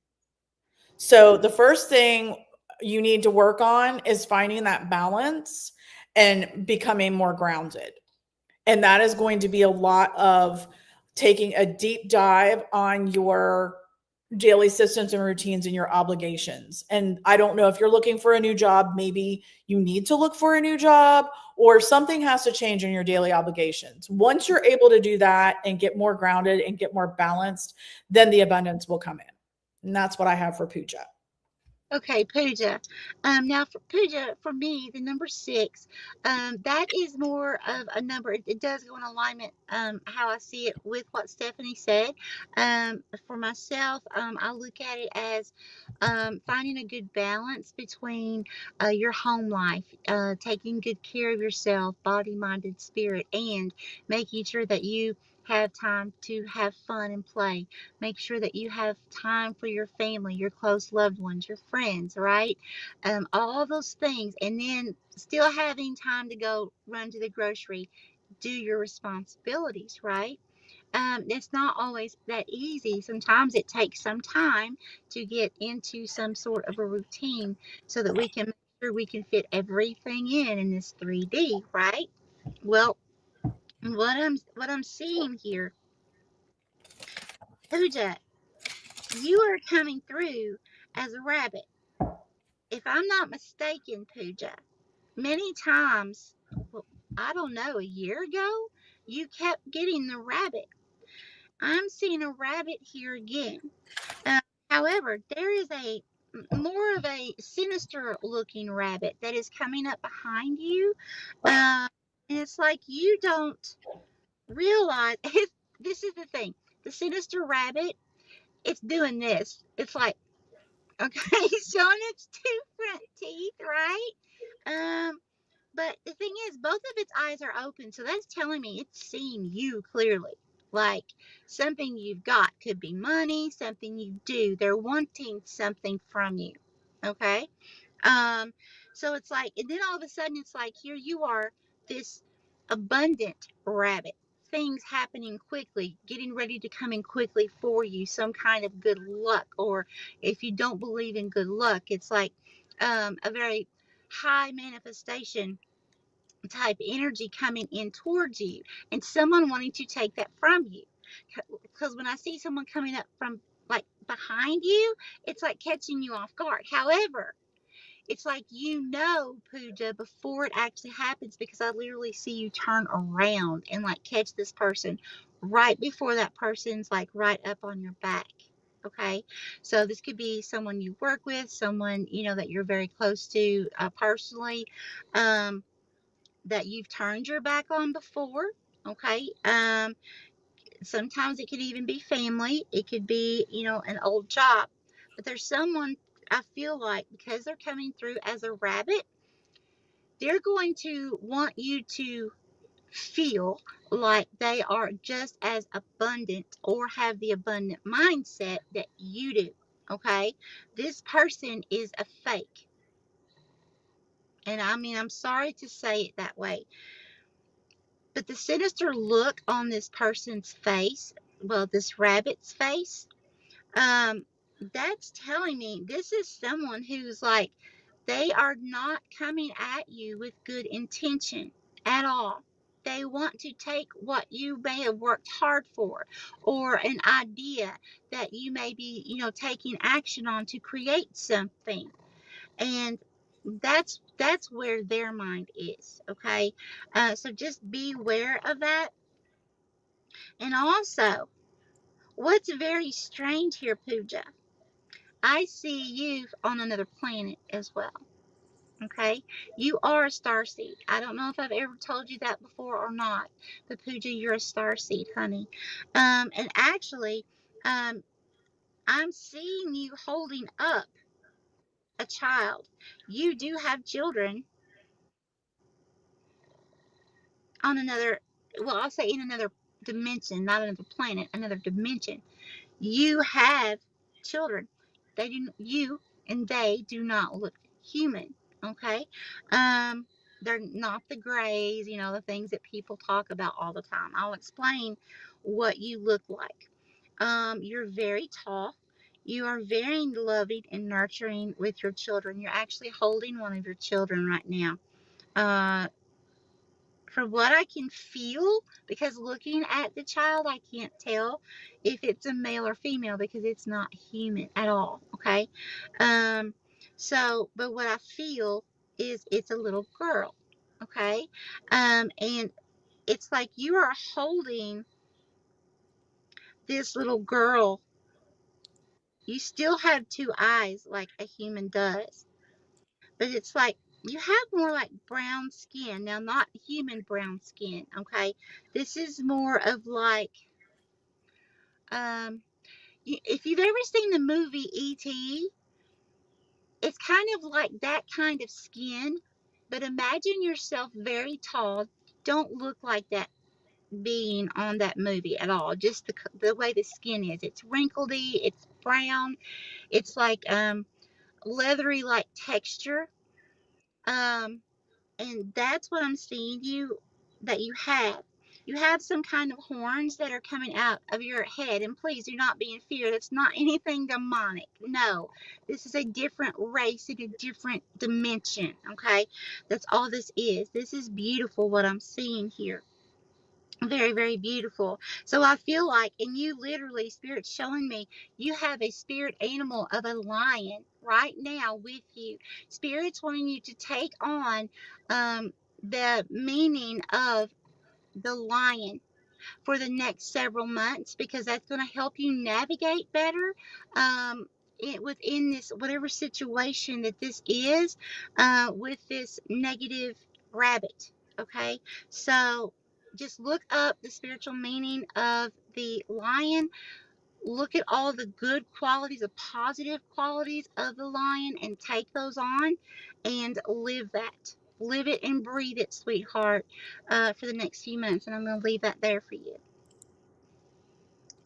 So the first thing you need to work on is finding that balance and becoming more grounded. And that is going to be a lot of taking a deep dive on your daily systems and routines and your obligations. And I don't know if you're looking for a new job, maybe you need to look for a new job or something has to change in your daily obligations. Once you're able to do that and get more grounded and get more balanced, then the abundance will come in. And that's what I have for Puja. Okay, Pooja. Now for Pooja, for me, the number 6, that is more of a number. It does go in alignment, how I see it with what Stephanie said. For myself, I look at it as finding a good balance between your home life, taking good care of yourself, body, mind, and spirit, and making sure that you have time to have fun and play. Make sure that you have time for your family, your close loved ones, your friends, right? All those things. And then still having time to go run to the grocery, do your responsibilities, right? It's not always that easy. Sometimes it takes some time to get into some sort of a routine so that we can make sure we can fit everything in this 3D, right? Well, what I'm seeing here, Pooja, you are coming through as a rabbit. If I'm not mistaken, Pooja, many times, well, I don't know, a year ago, you kept getting the rabbit. I'm seeing a rabbit here again. Uh, However, there is a more of a sinister looking rabbit that is coming up behind you. And it's like you don't realize this is the thing. The sinister rabbit, it's doing this. It's like, okay, showing its 2 front teeth, right? Um, but the thing is, both of its eyes are open, so that's telling me it's seeing you clearly. Like something you've got could be money, something you do. They're wanting something from you. Okay? Um, so it's like, and then all of a sudden it's like, here you are, this abundant rabbit. Things happening quickly, getting ready to come in quickly for you, some kind of good luck. Or if you don't believe in good luck, it's like a very high manifestation type energy coming in towards you and someone wanting to take that from you. Because when I see someone coming up from like behind you, it's like catching you off guard. However, it's like Pooja, before it actually happens because I literally see you turn around and like catch this person right before that person's like right up on your back. Okay, so this could be someone you work with, someone that you're very close to personally, that you've turned your back on before. Okay, sometimes it could even be family. It could be an old job, but there's someone I feel like because they're coming through as a rabbit, they're going to want you to feel like they are just as abundant or have the abundant mindset that you do. Okay, this person is a fake, and I mean, I'm sorry to say it that way, but the sinister look on this person's face, well, this rabbit's face, um, that's telling me this is someone who's like, they are not coming at you with good intention at all. They want to take what you may have worked hard for or an idea that you may be, taking action on to create something. And that's where their mind is, okay? So just be aware of that. And also, what's very strange here, Pooja, I see you on another planet as well. Okay, you are a star seed. I don't know if I've ever told you that before or not, but Pooja, you're a star seed, honey. And actually, um, I'm seeing you holding up a child. You do have children on another, well, I'll say in another dimension, not another planet, another dimension. You have children. You and they do not look human. Okay. Um, They're not the grays, the things that people talk about all the time. I'll explain what you look like. You're very tall. You are very loving and nurturing with your children. You're actually holding one of your children right now. Uh, from what I can feel, because looking at the child, I can't tell if it's a male or female because it's not human at all. Okay. Um, but what I feel is it's a little girl. Okay. And it's like you are holding this little girl. You still have two eyes like a human does, but it's like you have more like brown skin. Now, not human brown skin, okay? This is more of like, um, if you've ever seen the movie E.T., it's kind of like that kind of skin, but imagine yourself very tall. Don't look like that being on that movie at all. Just the way the skin is. It's wrinkledy, it's brown, it's like leathery like texture. Um, and that's what I'm seeing that you have. You have some kind of horns that are coming out of your head, and please do not be in fear. That's not anything demonic. No, this is a different race in a different dimension. Okay, that's all this is. This is beautiful what I'm seeing here. Very, very beautiful. So I feel like, and you literally, Spirit's showing me, you have a spirit animal of a lion right now with you. Spirit's wanting you to take on the meaning of the lion for the next several months because that's going to help you navigate better within this whatever situation that this is with this negative rabbit. Okay, so just look up the spiritual meaning of the lion. Look at all the good qualities, the positive qualities of the lion, and take those on and live that. Live it and breathe it, sweetheart, for the next few months. And I'm going to leave that there for you.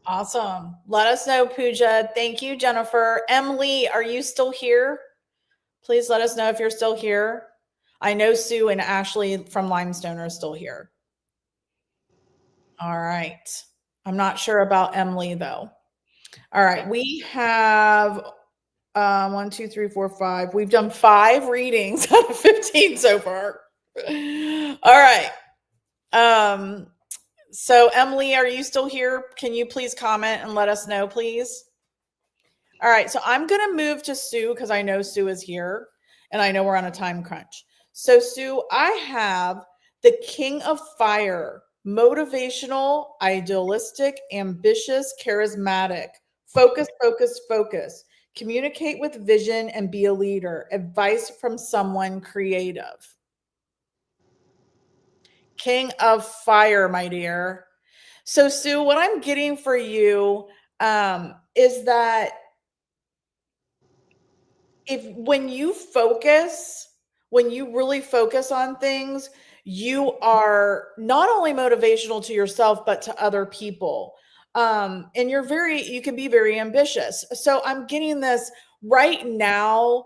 Awesome. Let us know, Pooja. Thank you, Jennifer. Emily, are you still here? Please let us know if you're still here. I know Sue and Ashley from Limestone are still here. All right. I'm not sure about Emily though. All right. We have 1, 2, 3, 4, 5. We've done 5 readings out of 15 so far. All right. So Emily, are you still here? Can you please comment and let us know, please? All right, so I'm going to move to Sue because I know Sue is here and I know we're on a time crunch. So, Sue, I have the King of Fire, motivational, idealistic, ambitious, charismatic, focus, focus, focus, communicate with vision and be a leader, advice from someone creative. King of Fire, my dear. So, Sue, what I'm getting for you is that if when you really focus on things, you are not only motivational to yourself but to other people. And you can be very ambitious. So I'm getting this right now.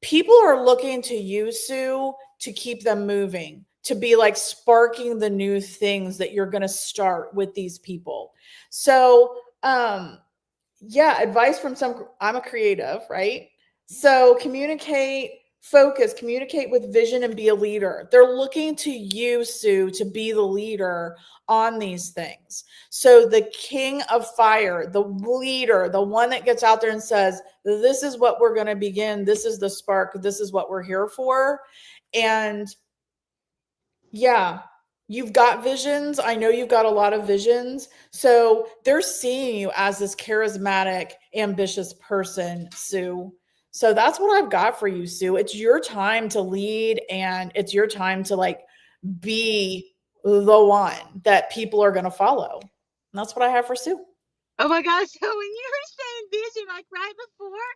People are looking to you, Sue, to keep them moving, to be like sparking the new things that you're going to start with these people. So, yeah, advice from I'm a creative, right? So communicate with vision and be a leader. They're looking to you, Sue, to be the leader on these things. So the King of Fire, the leader, the one that gets out there and says, this is what we're going to begin. This is the spark. This is what we're here for. And yeah, you've got visions. I know you've got a lot of visions. So they're seeing you as this charismatic, ambitious person, Sue. So that's what I've got for you, Sue. It's your time to lead and it's your time to like be the one that people are going to follow. And that's what I have for Sue. Oh my gosh. So when you were saying vision, like right before,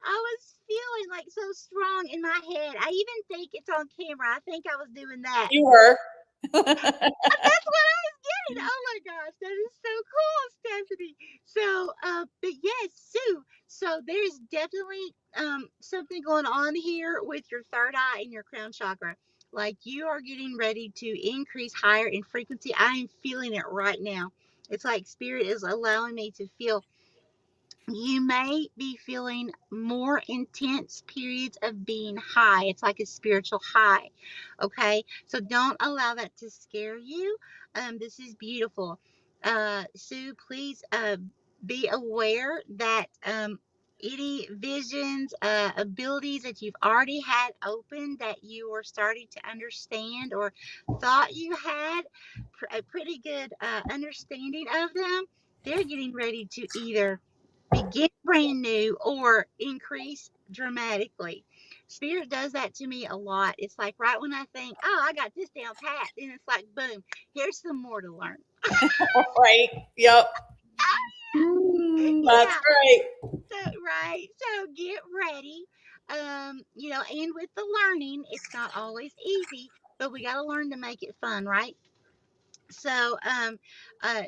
I was feeling like so strong in my head. I even think it's on camera. I think I was doing that. You were. That's what I was getting. Oh my gosh, that is so cool, Stephanie. So, but yes, Sue. So there's definitely something going on here with your third eye and your crown chakra. Like you are getting ready to increase higher in frequency. I am feeling it right now. It's like spirit is allowing me to feel. You may be feeling more intense periods of being high. It's like a spiritual high. Okay. So don't allow that to scare you. This is beautiful. Sue, please be aware that any visions, abilities that you've already had open that you were starting to understand or thought you had a pretty good understanding of them, they're getting ready to either begin brand new or increase dramatically. Spirit does that to me a lot. It's like right when I think, oh, I got this down pat, then it's like, boom, here's some more to learn. Right. Yep. That's Yeah. right. So, right. So get ready. And with the learning, it's not always easy, but we got to learn to make it fun, right? So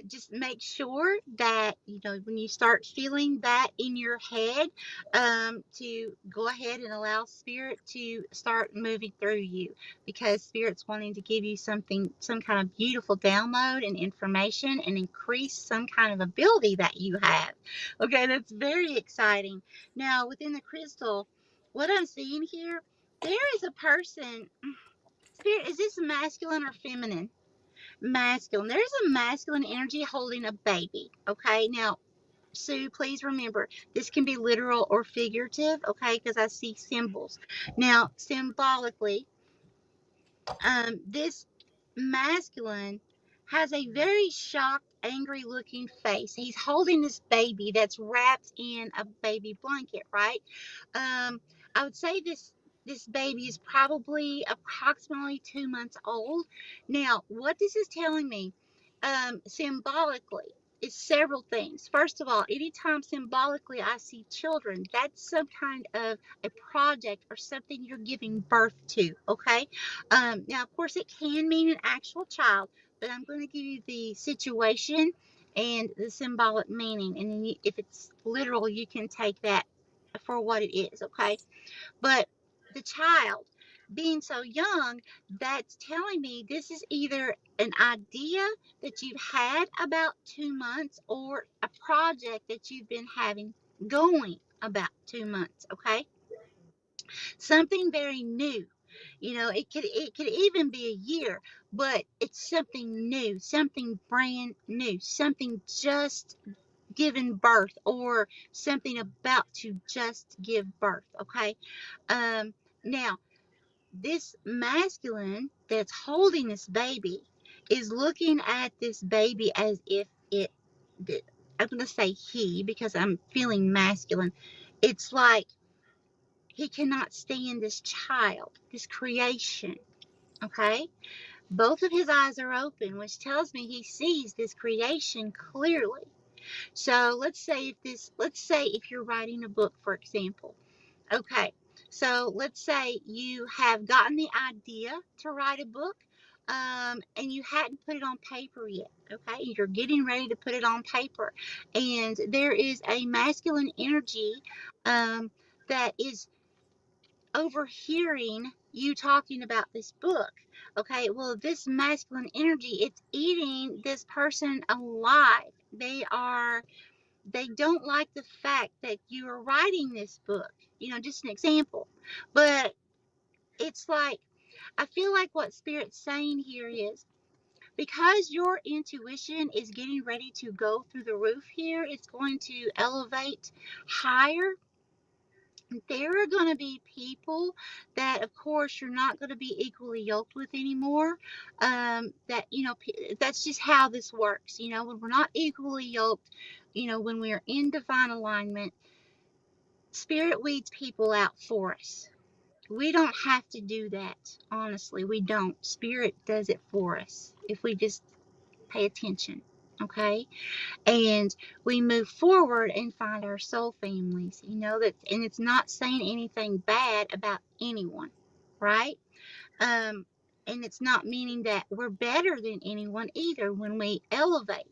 just make sure that when you start feeling that in your head, to go ahead and allow spirit to start moving through you, because spirit's wanting to give you something, some kind of beautiful download and information, and increase some kind of ability that you have. Okay, that's very exciting. Now within the crystal, what I'm seeing here, there is a person. Spirit, is this masculine or feminine? Masculine. There's a masculine energy holding a baby. Okay. Now, Sue, please remember this can be literal or figurative. Okay. Because I see symbols. Now, symbolically, this masculine has a very shocked, angry looking face. He's holding this baby that's wrapped in a baby blanket, right? I would say this baby is probably approximately 2 months old. Now, what this is telling me, symbolically, is several things. First of all, anytime symbolically I see children, that's some kind of a project or something you're giving birth to. Okay. Now, of course, it can mean an actual child, but I'm going to give you the situation and the symbolic meaning. And then if it's literal, you can take that for what it is, okay? But the child being so young, that's telling me this is either an idea that you've had about 2 months or a project that you've been having going about 2 months, okay? Something very new. It could even be a year, but it's something new, something brand new, something just given birth, or something about to just give birth. Okay. Now this masculine that's holding this baby is looking at this baby as if I'm going to say he because I'm feeling masculine. It's like he cannot stand this child, this creation. Okay. Both of his eyes are open, which tells me he sees this creation clearly. So let's say if you're writing a book, for example. Okay. So let's say you have gotten the idea to write a book, and you hadn't put it on paper yet. Okay. You're getting ready to put it on paper. And there is a masculine energy, that is overhearing you talking about this book. Okay, well, this masculine energy, it's eating this person alive. They don't like the fact that you are writing this book. Just an example. But it's like, I feel like what Spirit's saying here is, because your intuition is getting ready to go through the roof here, it's going to elevate higher. There are going to be people that, of course, you're not going to be equally yoked with anymore. That's just how this works. When we're not equally yoked, when we're in divine alignment, spirit weeds people out for us. We don't have to do that. Honestly, we don't. Spirit does it for us if we just pay attention. Okay. And we move forward and find our soul families, and it's not saying anything bad about anyone, right? And it's not meaning that we're better than anyone either when we elevate.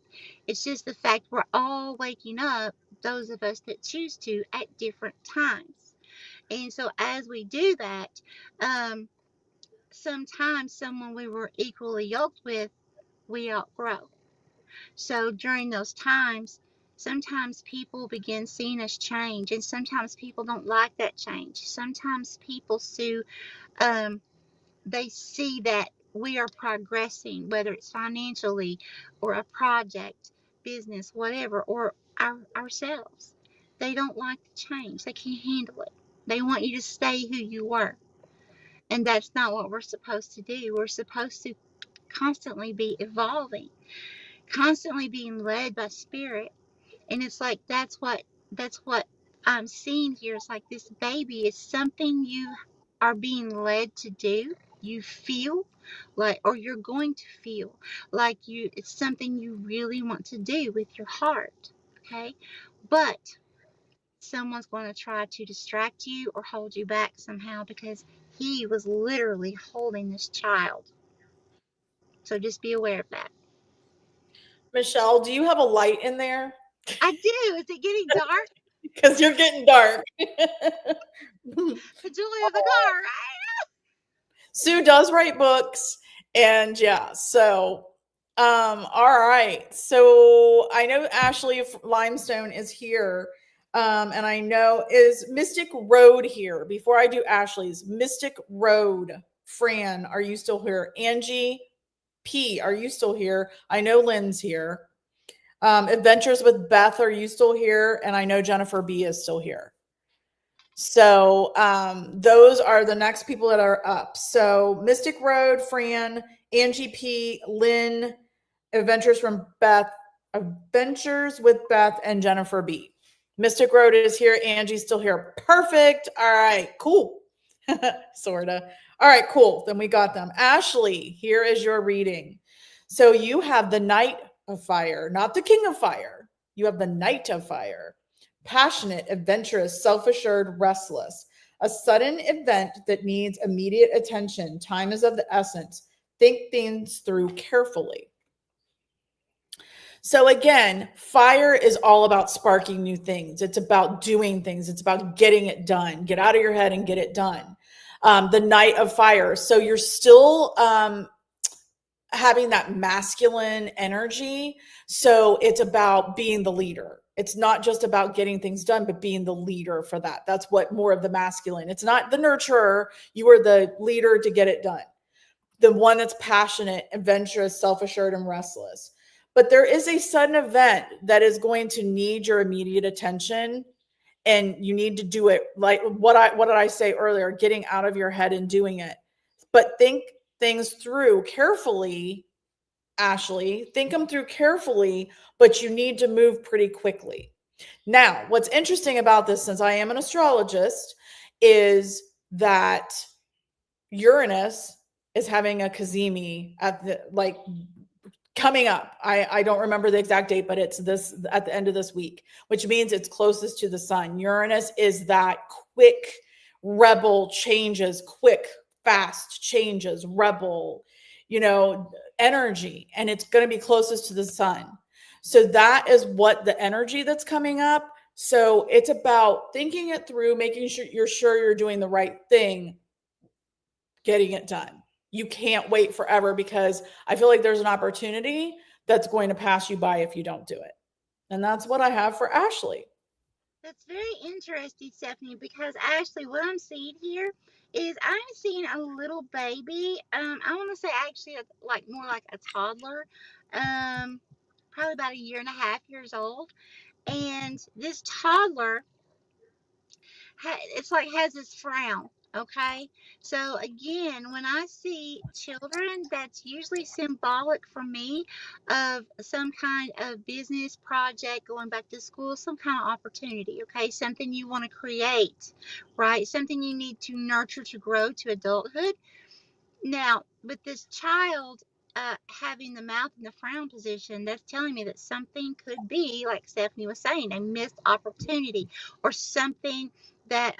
It's just the fact we're all waking up, those of us that choose to, at different times. And so as we do that, um sometimes someone we were equally yoked with, we outgrow. So during those times, sometimes people begin seeing us change, and sometimes people don't like that change. Sometimes people see, um, they see that we are progressing, whether it's financially or a project, business, whatever, or ourselves. They don't like the change. They can't handle it. They want you to stay who you were. And that's not what we're supposed to do. We're supposed to constantly be evolving, constantly being led by spirit. And it's like that's what I'm seeing here. It's like this baby is something you are being led to do. You feel like, or you're going to feel like it's something you really want to do with your heart. Okay. But someone's going to try to distract you or hold you back somehow, because he was literally holding this child. So just be aware of that. Michelle, do you have a light in there? I do. Is it getting dark? Because you're getting dark. The joy of the car, right? Sue does write books, and yeah, so all right. So I know Ashley Limestone is here. And I know is Mystic Road here. Before I do Ashley's, Mystic Road, Fran, are you still here? Angie P, are you still here? I know Lynn's here. Adventures with Beth, are you still here? And I know Jennifer B is still here. So those are the next people that are up. So Mystic Road, Fran, Angie P, Lynn, Adventures with Beth, and Jennifer B. Mystic Road is here. Angie's still here. Perfect. All right, cool. Sorta. All right, cool. Then we got them. Ashley, here is your reading. So you have the Knight of Fire, not the King of Fire. You have the Knight of Fire. Passionate, adventurous, self-assured, restless. A sudden event that needs immediate attention. Time is of the essence. Think things through carefully. So again, fire is all about sparking new things. It's about doing things. It's about getting it done. Get out of your head and get it done. The Knight of Fire. So you're still having that masculine energy. So it's about being the leader. It's not just about getting things done, but being the leader for that. That's what more of the masculine. It's not the nurturer. You are the leader to get it done. The one that's passionate, adventurous, self-assured, and restless. But there is a sudden event that is going to need your immediate attention, and you need to do it like what did I say earlier? Getting out of your head and doing it. But think things through carefully, Ashley. Think them through carefully, but you need to move pretty quickly. Now, what's interesting about this, since I am an astrologist, is that Uranus is having a Kazemi at the coming up. I don't remember the exact date, but it's this at the end of this week, which means it's closest to the sun. Uranus is that quick rebel changes, quick, fast changes, rebel, energy, and it's going to be closest to the sun. So that is what the energy that's coming up. So it's about thinking it through, making sure you're doing the right thing, getting it done. You can't wait forever, because I feel like there's an opportunity that's going to pass you by if you don't do it. And that's what I have for Ashley. That's very interesting, Stephanie, because actually what I'm seeing here is I'm seeing a little baby. I want to say actually like more like a toddler, probably about a year and a half years old. And this toddler, it's like has this frown. Okay, so again, when I see children, that's usually symbolic for me of some kind of business project, going back to school, some kind of opportunity. Okay, something you want to create, right? Something you need to nurture to grow to adulthood. Now, with this child having the mouth in the frown position, that's telling me that something could be, like Stephanie was saying, a missed opportunity, or something that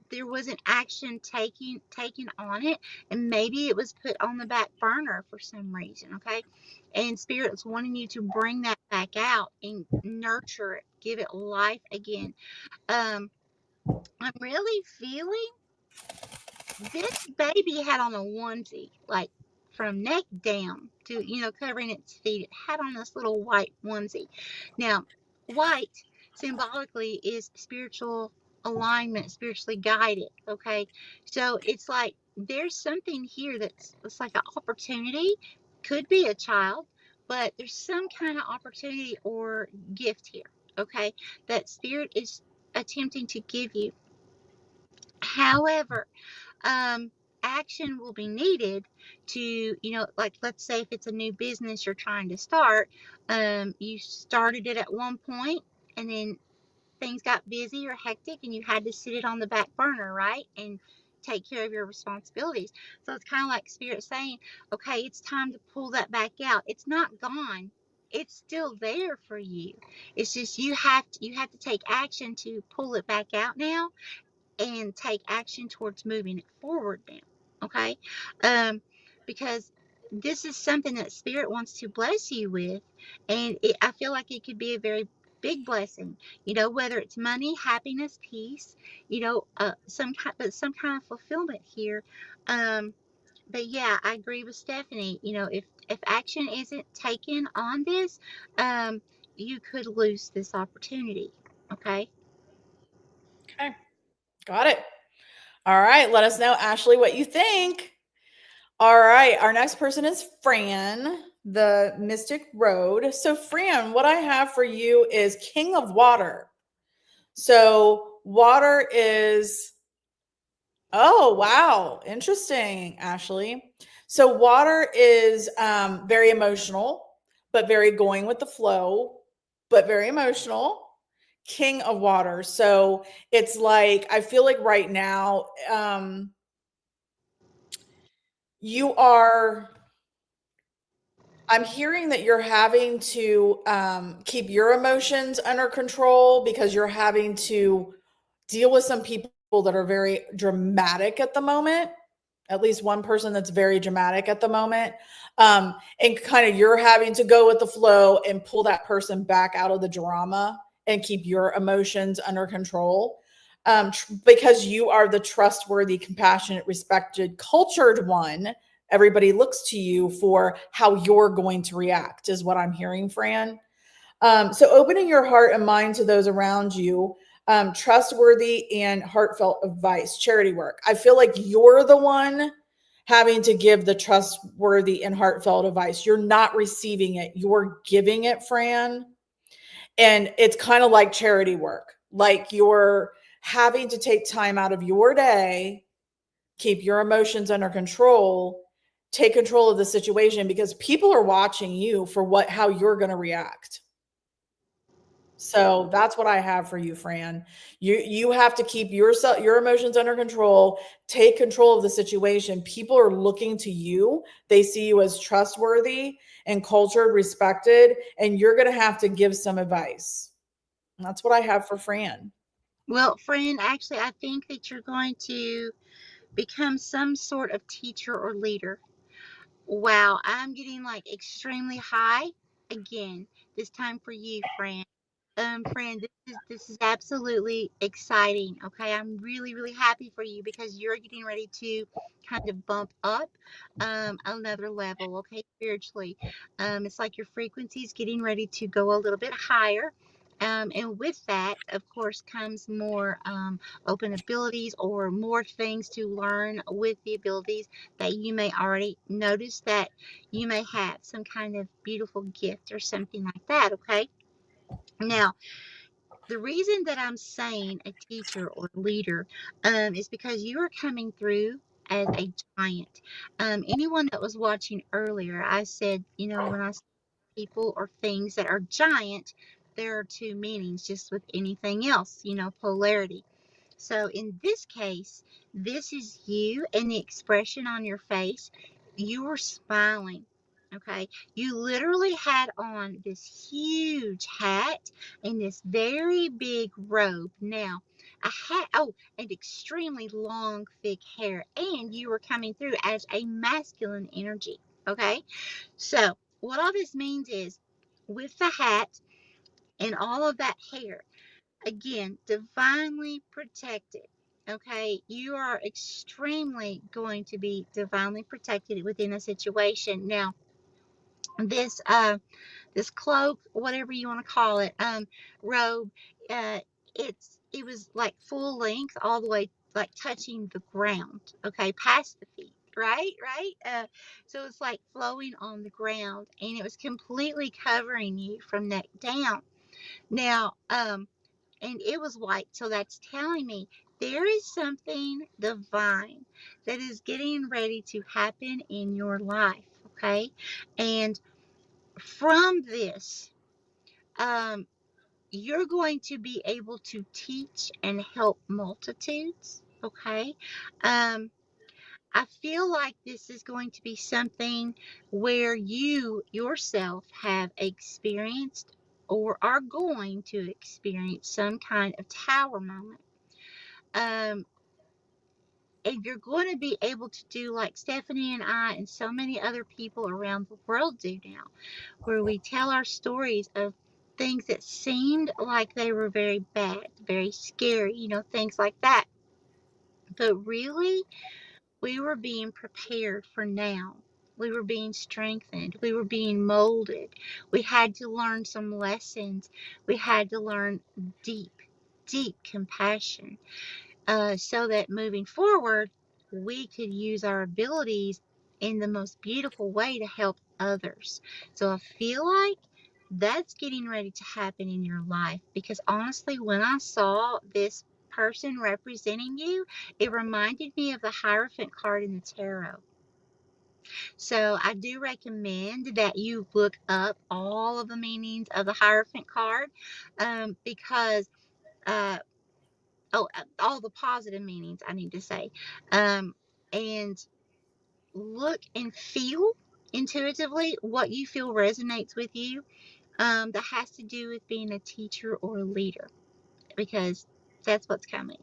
there wasn't action taken on it, and maybe it was put on the back burner for some reason. Okay, and Spirit's wanting you to bring that back out and nurture it, give it life again. I'm really feeling This baby had on a onesie, like from neck down to, covering its feet. It had on this little white onesie. Now, white symbolically is spiritual alignment, spiritually guided. Okay. So it's like there's something here it's like an opportunity, could be a child, but there's some kind of opportunity or gift here. Okay. That spirit is attempting to give you. However, um, action will be needed to, like let's say if it's a new business you're trying to start, you started it at one point and then things got busy or hectic and you had to sit it on the back burner, right? And take care of your responsibilities. So it's kind of like spirit saying, okay, it's time to pull that back out. It's not gone. It's still there for you. It's just you have to take action to pull it back out now and take action towards moving it forward now. Okay. um because this is something that spirit wants to bless you with, and I feel like it could be a very big blessing, whether it's money, happiness, peace, some kind of fulfillment here. But yeah, I agree with Stephanie. If action isn't taken on this, um you could lose this opportunity. Okay. Okay. Got it. All right. Let us know, Ashley, what you think. All right. Our next person is Fran, the Mystic Road. So, Fran, what I have for you is King of Water. So, water is, oh, wow. Interesting, Ashley. So, water is very emotional, but very going with the flow, but very emotional. King of Water. So, it's like, I feel like right now, you are, I'm hearing that you're having to keep your emotions under control because you're having to deal with some people that are very dramatic at the moment. At least one person that's very dramatic at the moment. And kind of you're having to go with the flow and pull that person back out of the drama and keep your emotions under control. Because you are the trustworthy, compassionate, respected, cultured one. Everybody looks to you for how you're going to react, is what I'm hearing, Fran. So opening your heart and mind to those around you, trustworthy and heartfelt advice, charity work. I feel like you're the one having to give the trustworthy and heartfelt advice. You're not receiving it, you're giving it, Fran. And it's kind of like charity work, like you're having to take time out of your day, keep your emotions under control, take control of the situation because people are watching you for how you're going to react. So that's what I have for you, Fran. You have to keep your emotions under control, take control of the situation. People are looking to you. They see you as trustworthy and cultured, respected, and you're going to have to give some advice. And that's what I have for Fran. Well, friend, actually, I think that you're going to become some sort of teacher or leader. Wow, I'm getting like extremely high again, this time for you, friend. Friend, this is absolutely exciting. Okay, I'm really really happy for you because you're getting ready to kind of bump up another level. Okay, spiritually, it's like your frequency is getting ready to go a little bit higher. And with that, of course, comes more open abilities or more things to learn with the abilities that you may already notice that you may have some kind of beautiful gift or something like that. Okay. Now, the reason that I'm saying a teacher or leader is because you are coming through as a giant. Anyone that was watching earlier, I said, when I say people or things that are giant, there are two meanings, just with anything else, polarity. So in this case, this is you and the expression on your face. You were smiling. Okay. You literally had on this huge hat and this very big robe. Now, a hat, oh, and extremely long, thick hair. And you were coming through as a masculine energy. Okay. So, what all this means is with the hat and all of that hair, again, divinely protected. Okay, you are extremely going to be divinely protected within a situation. Now, this this cloak, whatever you want to call it, robe, uh, it was like full length all the way, like touching the ground. Okay, past the feet. Right. So it's like flowing on the ground, and it was completely covering you from neck down. Now, and it was white, so that's telling me there is something divine that is getting ready to happen in your life. Okay, and from this, um, you're going to be able to teach and help multitudes. Okay. Um, I feel like this is going to be something where you yourself have experienced or are going to experience some kind of tower moment. Um, and you're going to be able to do like Stephanie and I and so many other people around the world do now, where we tell our stories of things that seemed like they were very bad, very scary, things like that. But really, we were being prepared for now. We were being strengthened. We were being molded. We had to learn some lessons. We had to learn deep, deep compassion, so that moving forward, we could use our abilities in the most beautiful way to help others. So I feel like that's getting ready to happen in your life, because honestly, when I saw this person representing you, it reminded me of the Hierophant card in the tarot. So I do recommend that you look up all of the meanings of the Hierophant card, because uh, all the positive meanings, I need to say, um, and look and feel intuitively what you feel resonates with you, that has to do with being a teacher or a leader, because that's what's coming.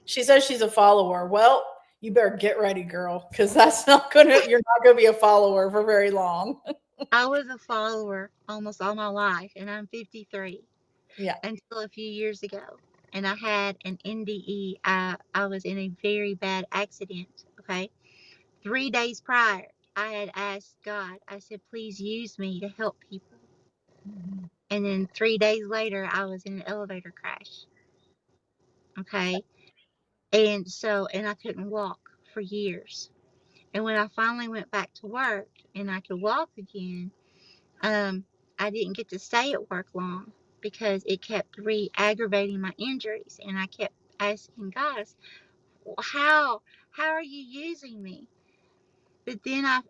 She says she's a follower. Well, you better get ready, girl, because you're not gonna be a follower for very long. I was a follower almost all my life, and I'm 53, Yeah. until a few years ago. And I had an NDE. I was in a very bad accident. Okay. 3 days prior, I had asked God, I said, please use me to help people. And then 3 days later, I was in an elevator crash. Okay. And I couldn't walk for years. And when I finally went back to work and I could walk again, um, I didn't get to stay at work long, because it kept re-aggravating my injuries. And I kept asking God, "Well, how are you using me?" But then I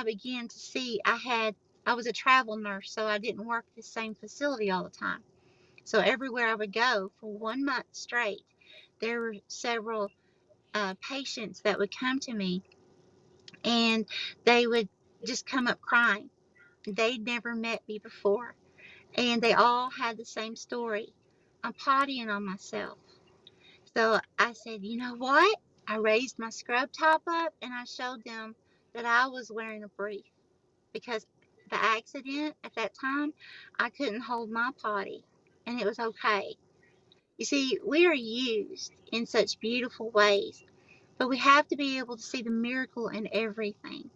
began to see I was a travel nurse, so I didn't work the same facility all the time. So everywhere I would go for 1 month straight, there were several patients that would come to me, and they would just come up crying. They'd never met me before, and they all had the same story. I'm partying on myself. So I said, you know what? I raised my scrub top up and I showed them that I was wearing a brief, because the accident at that time, I couldn't hold my potty, and it was okay. You see, we are used in such beautiful ways, but we have to be able to see the miracle in everything.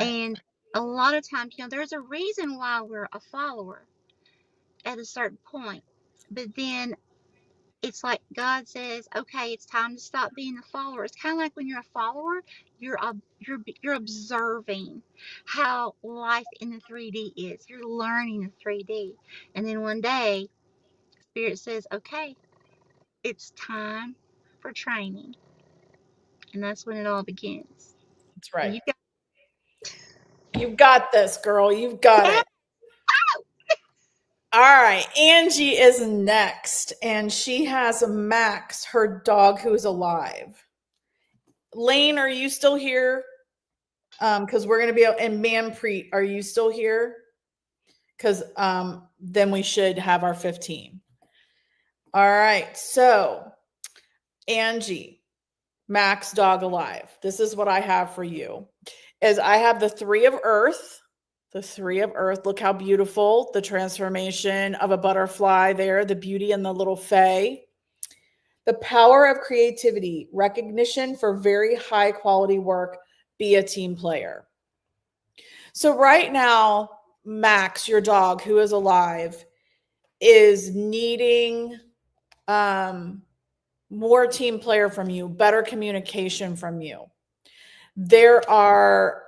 Right. And a lot of times, there's a reason why we're a follower at a certain point. But then it's like God says, okay, it's time to stop being a follower. It's kind of like when you're a follower, you're observing how life in the 3D is. You're learning the 3D, and then one day, Spirit says, okay, it's time for training, and that's when it all begins. That's And right. you got You've got this, girl. You've got yeah. it. All right. Angie is next, and she has Max, her dog, who's alive. Lane, are you still here? Because we're gonna be and Manpreet, are you still here? Because then we should have our 15. All right. So Angie, Max dog alive. This is what I have for you. Is I have the three of earth. The three of earth. Look how beautiful the transformation of a butterfly there, the beauty and the little fae. The power of creativity, recognition for very high quality work, be a team player. So, right now, Max, your dog who is alive, is needing um, more team player from you, better communication from you. There are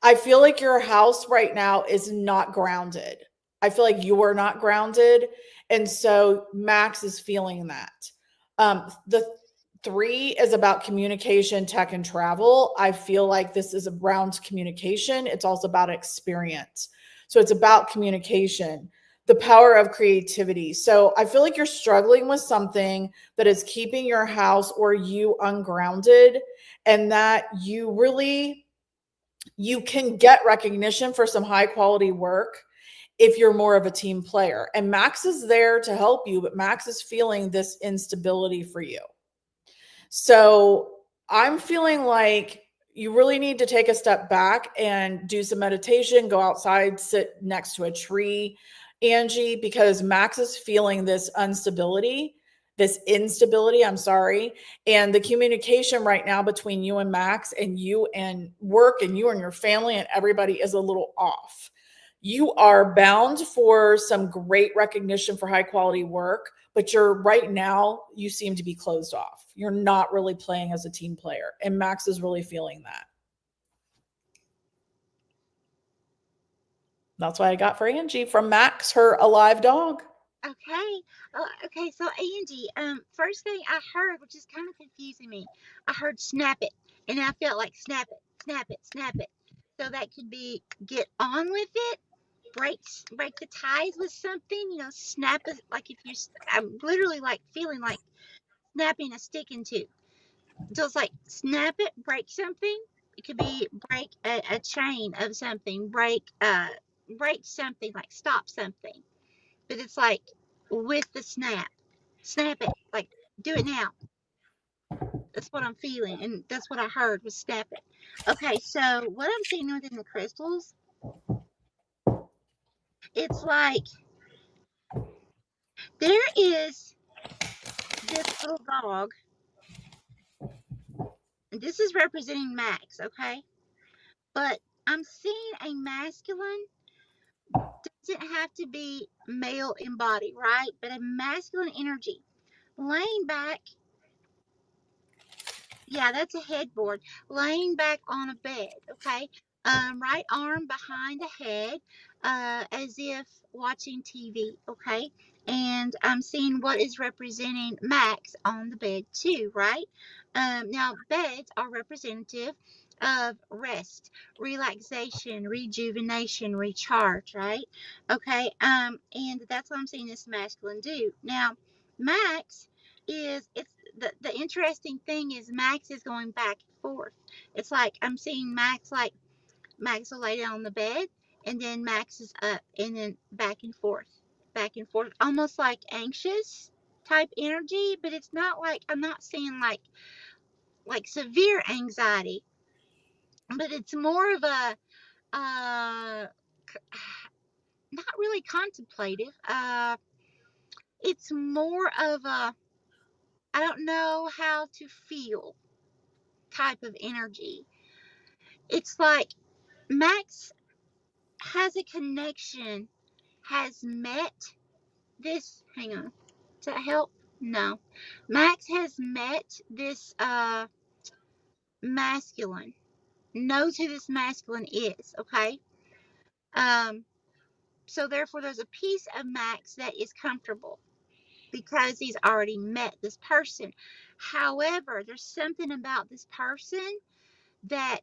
I feel like your house right now is not grounded. I feel like you're not grounded. And so Max is feeling that. The three is about communication, tech, and travel. I feel like this is around communication. It's also about experience. So it's about communication, the power of creativity. So I feel like you're struggling with something that is keeping your house or you ungrounded, and that you can get recognition for some high quality work if you're more of a team player. And Max is there to help you, but Max is feeling this instability for you. So I'm feeling like you really need to take a step back and do some meditation, go outside, sit next to a tree, Angie, because Max is feeling this instability, I'm sorry. And the communication right now between you and Max and you and work and you and your family and everybody is a little off. You are bound for some great recognition for high quality work, but you're right now, you seem to be closed off. You're not really playing as a team player. And Max is really feeling that. That's what I got for Angie from Max, her alive dog. Okay. Okay. So Angie, first thing I heard, which is kind of confusing me, I heard snap it, and I felt like snap it, snap it, snap it. So that could be get on with it, break the ties with something, snap it. Like if I'm literally like feeling like snapping a stick in two. So it's like snap it, break something. It could be break a chain of something, break something, like stop something. But it's like with the snap it, like do it now. That's what I'm feeling, and that's what I heard was snap it. Okay, so what I'm seeing within the crystals, it's like there is this little dog, and this is representing Max, okay? But I'm seeing a masculine, doesn't have to be male in body, right? But a masculine energy laying back. Yeah, that's a headboard. Laying back on a bed, okay? Right arm behind the head, as if watching TV, okay? And I'm seeing what is representing Max on the bed too, right? Now, beds are representative of rest, relaxation, rejuvenation, recharge, right? Okay, and that's what I'm seeing this masculine do. Now, Max it's the interesting thing is Max is going back and forth. It's like I'm seeing Max will lay down on the bed, and then Max is up, and then back and forth, almost like anxious type energy. But it's not like I'm not seeing like severe anxiety, but it's more of a not really contemplative. It's more of a I don't know how to feel type of energy. It's like Max has a connection, has met this. Hang on. Does that help? No. Max has met this masculine, knows who this masculine is, okay? Um, so therefore there's a piece of Max that is comfortable because he's already met this person. However, there's something about this person that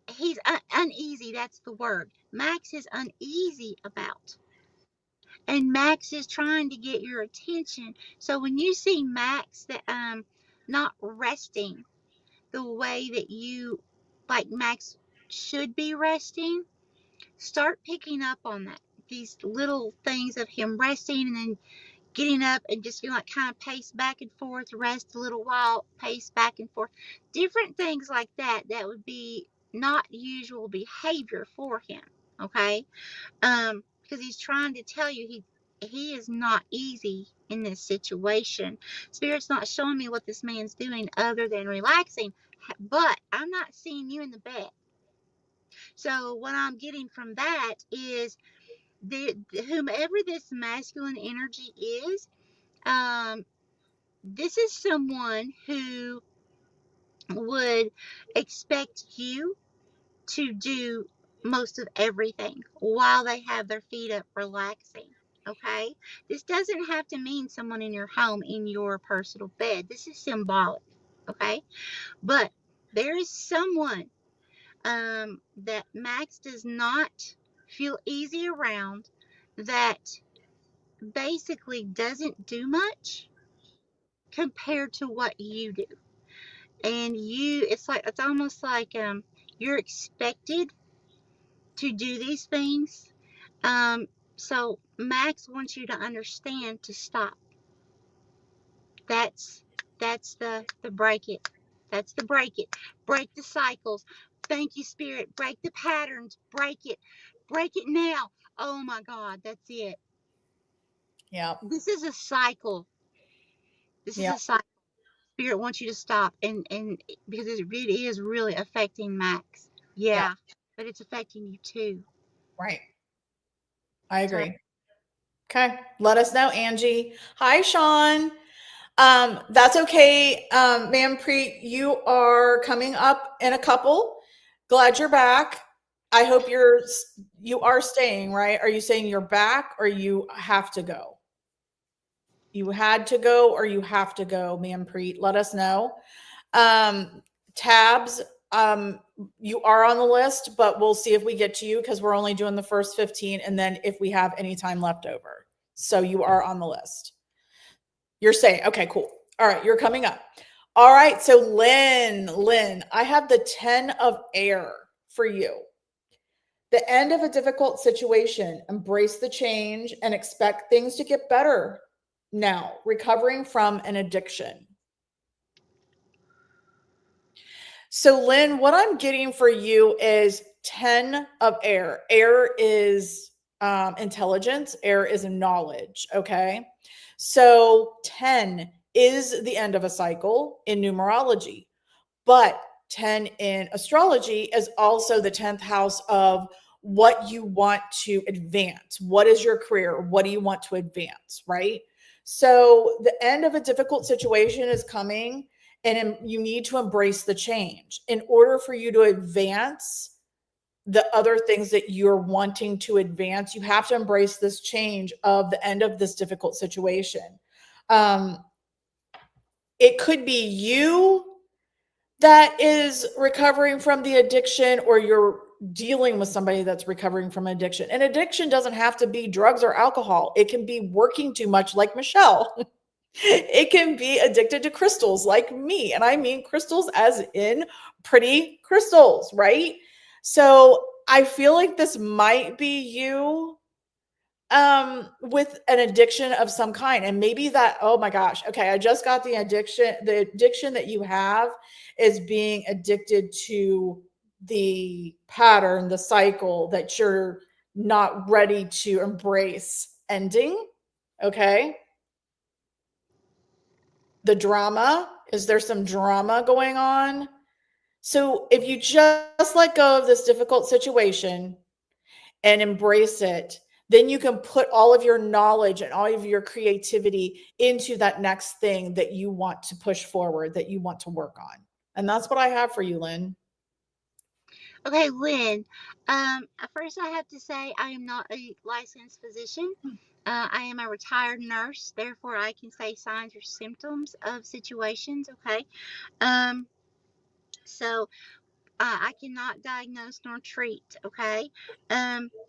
he's uneasy. That's the word. Max is uneasy about. And Max is trying to get your attention. So when you see Max that not resting the way that you like Max should be resting, start picking up on that. These little things of him resting and then getting up and just like kind of pace back and forth, rest a little while, pace back and forth. Different things like that that would be not usual behavior for him. Okay? Because he's trying to tell you he is not easy in this situation. Spirit's not showing me what this man's doing other than relaxing, but I'm not seeing you in the bed. So what I'm getting from that is whomever this masculine energy is, um, this is someone who would expect you to do most of everything while they have their feet up relaxing. Okay? This doesn't have to mean someone in your home in your personal bed. This is symbolic. Okay? But there is someone that Max does not feel easy around, that basically doesn't do much compared to what you do. And it's almost like you're expected to do these things. Um, so Max wants you to understand to stop. That's the break it. That's the break it. Break the cycles. Thank you, Spirit. Break the patterns. Break it. Break it now. Oh my God, that's it. Yeah. This is a cycle. This is Yeah. a cycle. Spirit wants you to stop, and because it really is really affecting Max. Yeah. Yeah, but it's affecting you too. Right. I So agree. Okay. Let us know, Angie. Hi, Sean. That's okay. Ma'am Preet, you are coming up in a couple. Glad you're back. I hope you are staying, right? Are you saying you're back or you have to go? You had to go or you have to go, ma'am Preet. Let us know. Um, Tabs, you are on the list, but we'll see if we get to you because we're only doing the first 15 and then if we have any time left over. So you are on the list. You're saying, okay, cool. All right, you're coming up. All right, so Lynn, I have the 10 of air for you. The end of a difficult situation, embrace the change and expect things to get better. Now, recovering from an addiction. So, Lynn, what I'm getting for you is 10 of air. Air is intelligence, air is knowledge. Okay. So, 10 is the end of a cycle in numerology, but 10 in astrology is also the 10th house of what you want to advance. What is your career? What do you want to advance? Right. So, the end of a difficult situation is coming and you need to embrace the change in order for you to advance the other things that you're wanting to advance. You have to embrace this change of the end of this difficult situation. um, it could be you that is recovering from the addiction or you're dealing with somebody that's recovering from addiction. And addiction doesn't have to be drugs or alcohol, it can be working too much like Michelle. It can be addicted to crystals like me. And I mean crystals as in pretty crystals, right? So I feel like this might be you with an addiction of some kind. And maybe that, oh my gosh, okay, I just got the addiction that you have is being addicted to the pattern, the cycle that you're not ready to embrace ending. Okay. The drama, is there some drama going on? So if you just let go of this difficult situation and embrace it, then you can put all of your knowledge and all of your creativity into that next thing that you want to push forward, that you want to work on. And that's what I have for you, Lynn. okay, Lynn. First I have to say I am not a licensed physician. I am a retired nurse, therefore I can say signs or symptoms of situations. Okay. Um, so I cannot diagnose nor treat. Okay.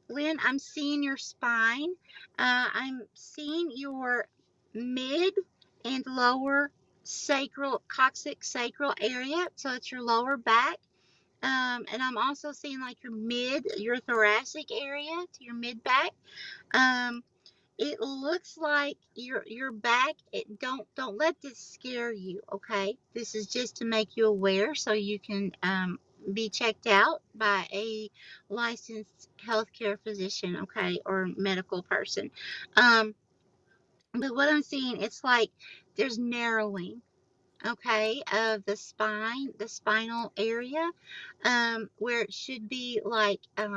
Lynn, I'm seeing your spine. I'm seeing your mid and lower sacral, coccyx sacral area. So it's your lower back. And I'm also seeing like your thoracic area to your mid back. Um, it looks like your back. Don't let this scare you. Okay, this is just to make you aware so you can be checked out by a licensed healthcare physician, okay, or medical person. Um, but what I'm seeing, it's like there's narrowing, okay, of the spine, the spinal area, where it should be like a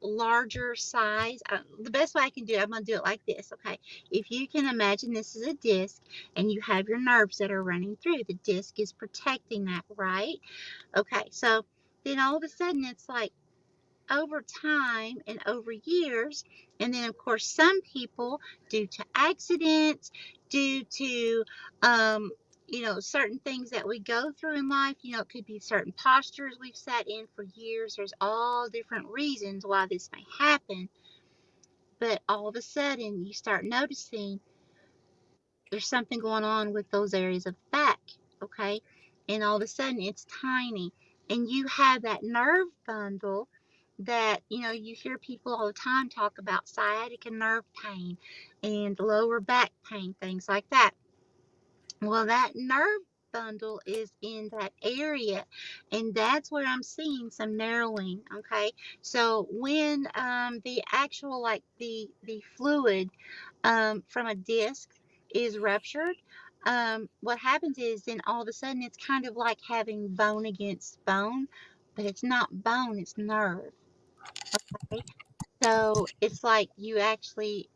larger size. The best way I can do it, I'm going to do it like this, okay? If you can imagine this is a disc and you have your nerves that are running through, the disc is protecting that, right? Okay, so then all of a sudden it's like over time and over years. And then, of course, some people, due to accidents, due to, um, certain things that we go through in life, it could be certain postures we've sat in for years. There's all different reasons why this may happen. But all of a sudden, you start noticing there's something going on with those areas of the back, okay? And all of a sudden it's tiny. And you have that nerve bundle that, you hear people all the time talk about sciatica nerve pain and lower back pain, things like that. Well, that nerve bundle is in that area, and that's where I'm seeing some narrowing, okay? So when the actual, like the fluid from a disc is ruptured, what happens is then all of a sudden it's kind of like having bone against bone, but it's not bone, it's nerve. Okay? So it's like you actually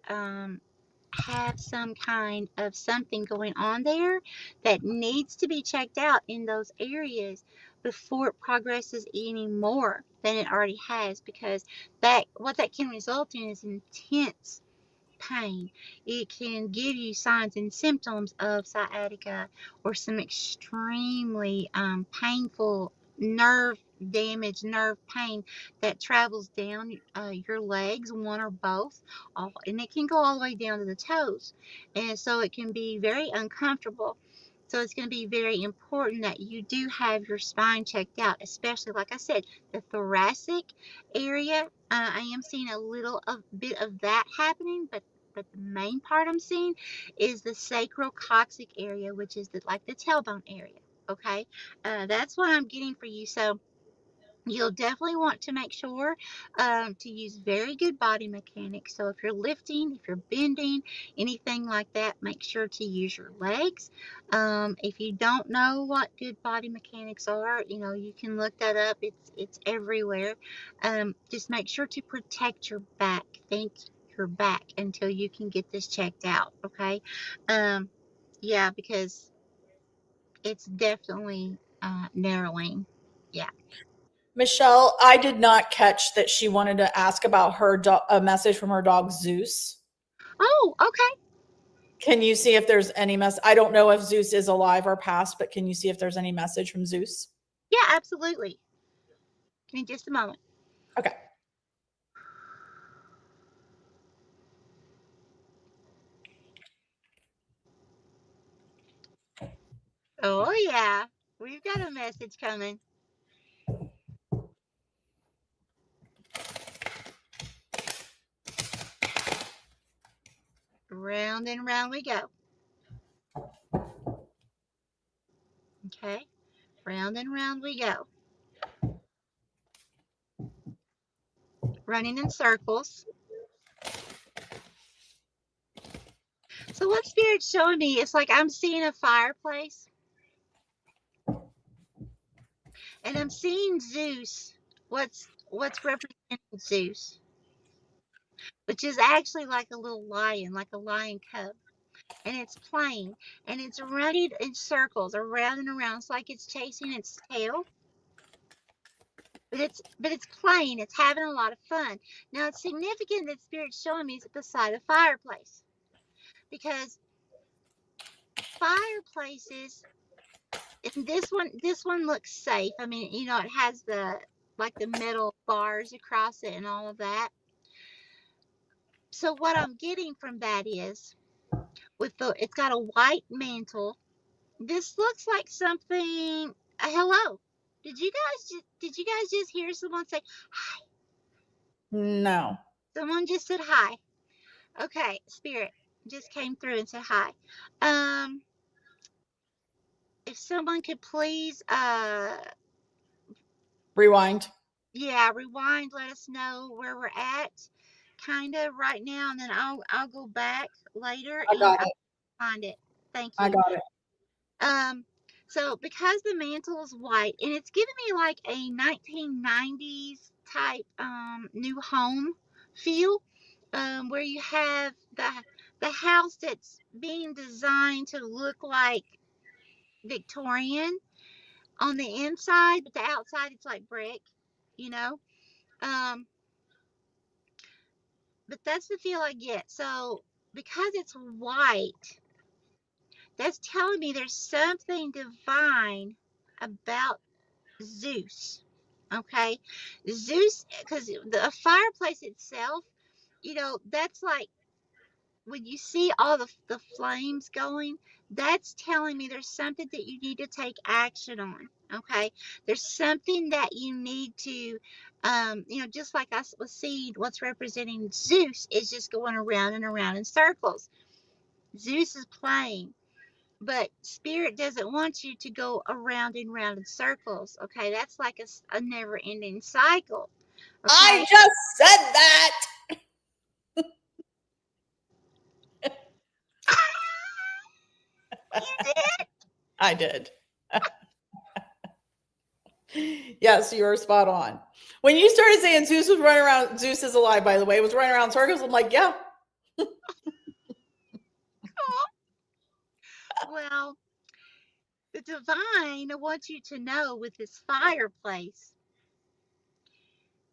have some kind of something going on there that needs to be checked out in those areas before it progresses any more than it already has, because that what that can result in is intense pain. It can give you signs and symptoms of sciatica or some extremely painful nerve damage, nerve pain that travels down your legs, one or both, and it can go all the way down to the toes. And so it can be very uncomfortable. So it's going to be very important that you do have your spine checked out, especially, like I said, the thoracic area. I am seeing a little bit of that happening, but the main part I'm seeing is the sacrococcyx area, which is like the tailbone area. Okay, that's what I'm getting for you. So you'll definitely want to make sure to use very good body mechanics. So if you're lifting, if you're bending, anything like that, make sure to use your legs. If you don't know what good body mechanics are, you can look that up. It's everywhere. Just make sure to protect your back. Think your back until you can get this checked out. Okay. Yeah, because it's definitely narrowing. Yeah. Michelle, I did not catch that she wanted to ask about a message from her dog Zeus. Oh, okay. Can you see if there's any I don't know if Zeus is alive or passed, but can you see if there's any message from Zeus? Yeah, absolutely. Give me just a moment. Okay. Oh, yeah. We've got a message coming. Round and round we go. Okay. Round and round we go. Running in circles. So what Spirit's showing me, it's like I'm seeing a fireplace. And I'm seeing Zeus. What's representing Zeus? Which is actually like a little lion, like a lion cub. And it's playing. And it's running in circles around and around. It's like it's chasing its tail. But it's playing, it's having a lot of fun. Now it's significant that Spirit's showing me it's beside a fireplace, because fireplaces, and this one looks safe. I mean, it has the metal bars across it and all of that. So what I'm getting from that is it's got a white mantle. This looks like something. Hello. Did you guys just hear someone say hi? No. Someone just said hi. Okay, Spirit just came through and said hi. Um, if someone could please Rewind. Yeah, rewind. Let us know where we're at, kind of right now, and then I'll go back later I and got I'll it. find it. Thank I you. got it. Um, so because the mantle is white, and it's giving me like a 1990s type new home feel, where you have the house that's being designed to look like Victorian on the inside, but the outside it's like brick, you know. Um, but that's the feel I get. So because it's white, that's telling me there's something divine about Zeus. Okay, Zeus, because the fireplace itself, that's like when you see all the flames going, that's telling me there's something that you need to take action on. Okay, there's something that you need to, just like I was seeing, what's representing Zeus is just going around and around in circles. Zeus is playing. But spirit doesn't want you to go around and round in circles. Okay, that's like a never ending cycle. I Okay, just said that. you did. I did. Yes, you were spot on. When you started saying Zeus was running around, Zeus is alive, by the way, was running around in circles, I'm like, yeah, Well, the divine wants you to know with this fireplace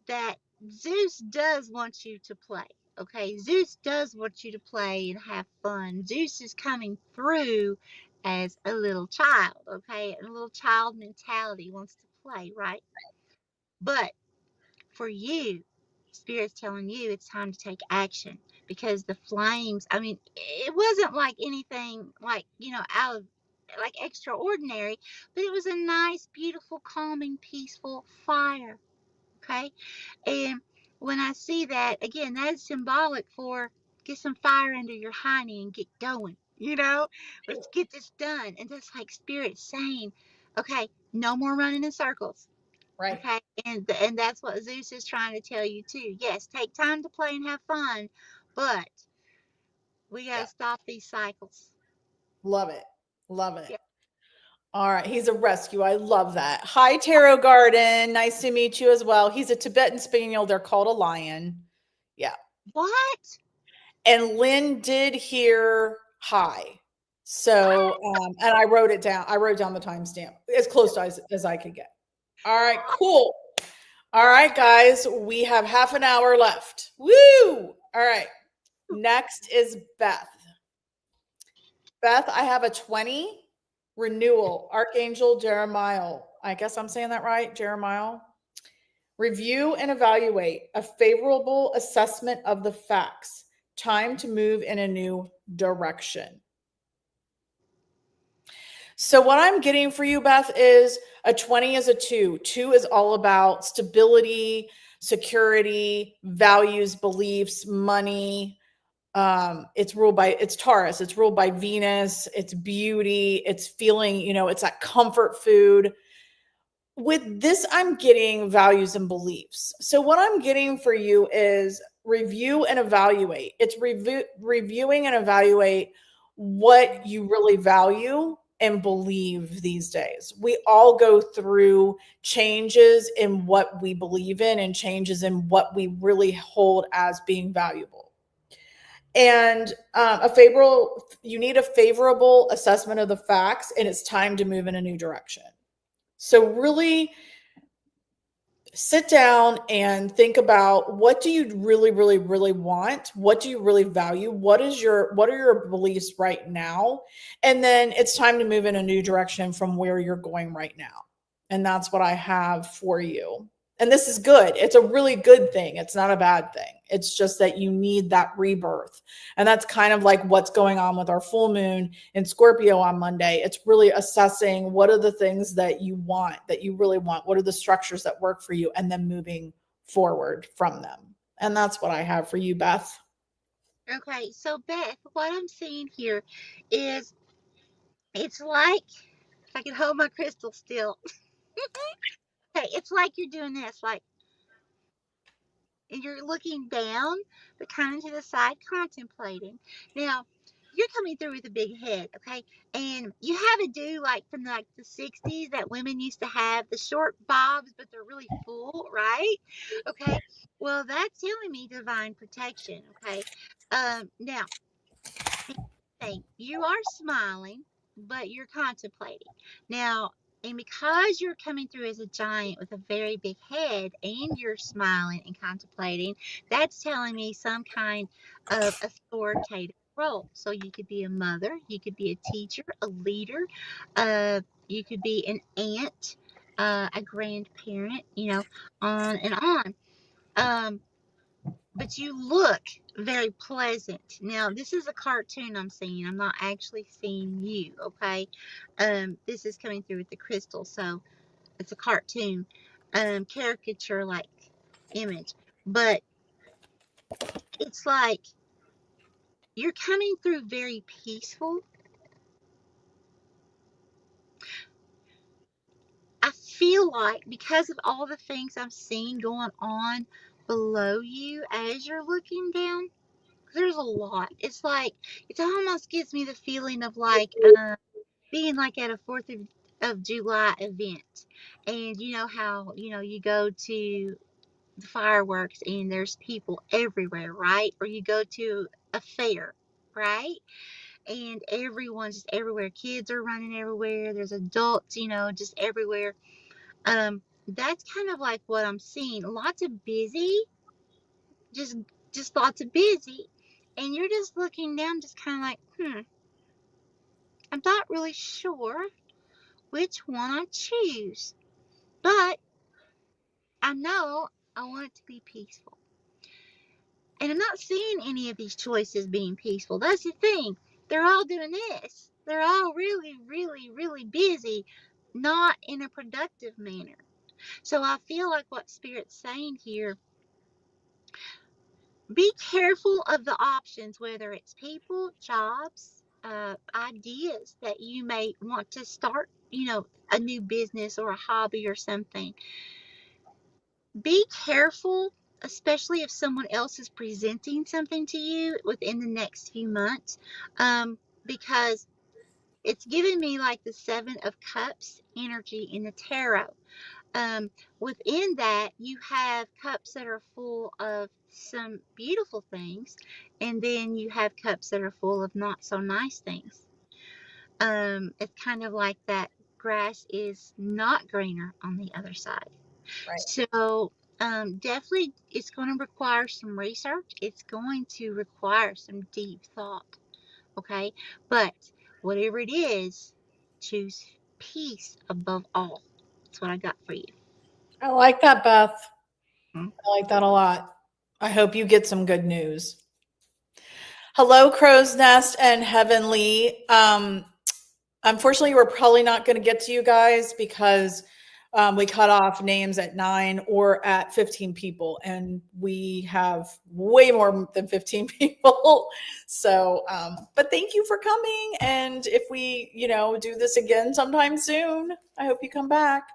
that Zeus does want you to play. Okay, Zeus does want you to play and have fun. Zeus is coming through as a little child. Okay, a little child mentality wants to play, right? But for you, Spirit's telling you it's time to take action because the flames, I mean, it wasn't like anything like, out of like extraordinary, but it was a nice, beautiful, calming, peaceful fire. Okay. And when I see that, again, that is symbolic for get some fire under your hiney and get going. Let's get this done. And that's like Spirit saying, okay, no more running in circles. right. Okay, and that's what Zeus is trying to tell you too. Yes, take time to play and have fun, but we got Yeah. to stop these cycles. Love it. Love it. Yeah. All right. He's a rescue. I love that. Hi, Tarot Garden. Nice to meet you as well. He's a Tibetan Spaniel. They're called a lion. Yeah. What? And Lynn did hear hi. So, and I wrote it down. I wrote down the timestamp as close to as I could get. All right, cool. All right, guys, we have half an hour left. Woo! All right. Next is Beth. Beth, I have a 20 renewal, Archangel Jeremiah. I guess I'm saying that right, Jeremiah. Review and evaluate a favorable assessment of the facts. Time to move in a new direction. So, what I'm getting for you, Beth, is a 20 is a two. Two is all about stability, security, values, beliefs, money. It's Taurus, it's ruled by Venus, it's beauty, it's feeling, it's that comfort food. With this, I'm getting values and beliefs. So, what I'm getting for you is review and evaluate. It's reviewing and evaluate what you really value and believe these days. We all go through changes in what we believe in and changes in what we really hold as being valuable. And you need a favorable assessment of the facts, and it's time to move in a new direction. So, really sit down and think about, what do you really, really, really want? What do you really value? What are your beliefs right now? And then it's time to move in a new direction from where you're going right now. And that's what I have for you. And this is good. It's a really good thing. It's not a bad thing. It's just that you need that rebirth. And that's kind of like what's going on with our full moon in Scorpio on Monday. It's really assessing what are the things that you want, that you really want. What are the structures that work for you? And then moving forward from them. And that's what I have for you, Beth. Okay, so Beth, what I'm seeing here is it's like if I can hold my crystal still. Okay, it's like you're doing this, like, and you're looking down, but kind of to the side, contemplating. Now, you're coming through with a big head, okay? And you have a do like from like the 60s that women used to have, the short bobs, but they're really full, right? Okay. Well, that's telling me divine protection, okay? Now, thing. You are smiling, but you're contemplating. Now, and because you're coming through as a giant with a very big head and you're smiling and contemplating, that's telling me some kind of authoritative role. So you could be a mother, you could be a teacher, a leader, you could be an aunt, a grandparent, on and on. Um, but you look very pleasant. Now, this is a cartoon I'm seeing. I'm not actually seeing you, okay? This is coming through with the crystal, so it's a cartoon, caricature like image. But it's like you're coming through very peaceful. I feel like because of all the things I'm seeing going on below you as you're looking down, there's a lot. It's like, it almost gives me the feeling of like, being like at a of July event, and you know how you go to the fireworks and there's people everywhere, right? Or you go to a fair, right? And everyone's just everywhere. Kids are running everywhere. There's adults, just everywhere. That's kind of like what I'm seeing. Lots of busy, just just lots of busy, and you're just looking down, just kind of like, I'm not really sure which one I choose. But I know I want it to be peaceful. And I'm not seeing any of these choices being peaceful. That's the thing. They're all doing this. They're all really, really, really busy, not in a productive manner. So I feel like what Spirit's saying here, be careful of the options, whether it's people, jobs, ideas that you may want to start, a new business or a hobby or something. Be careful, especially if someone else is presenting something to you within the next few months, because it's giving me like the Seven of Cups energy in the tarot. Within that, you have cups that are full of some beautiful things, and then you have cups that are full of not so nice things. It's kind of like that grass is not greener on the other side. Right. So, definitely, it's going to require some research. It's going to require some deep thought. Okay. But whatever it is, choose peace above all. That's what I got for you. I like that, Beth. Hmm? I like that a lot. I hope you get some good news. Hello, Crow's Nest and Heavenly. Unfortunately, we're probably not going to get to you guys because we cut off names at 9 or at 15 people, and we have way more than 15 people. So, but thank you for coming. And if we, do this again sometime soon, I hope you come back.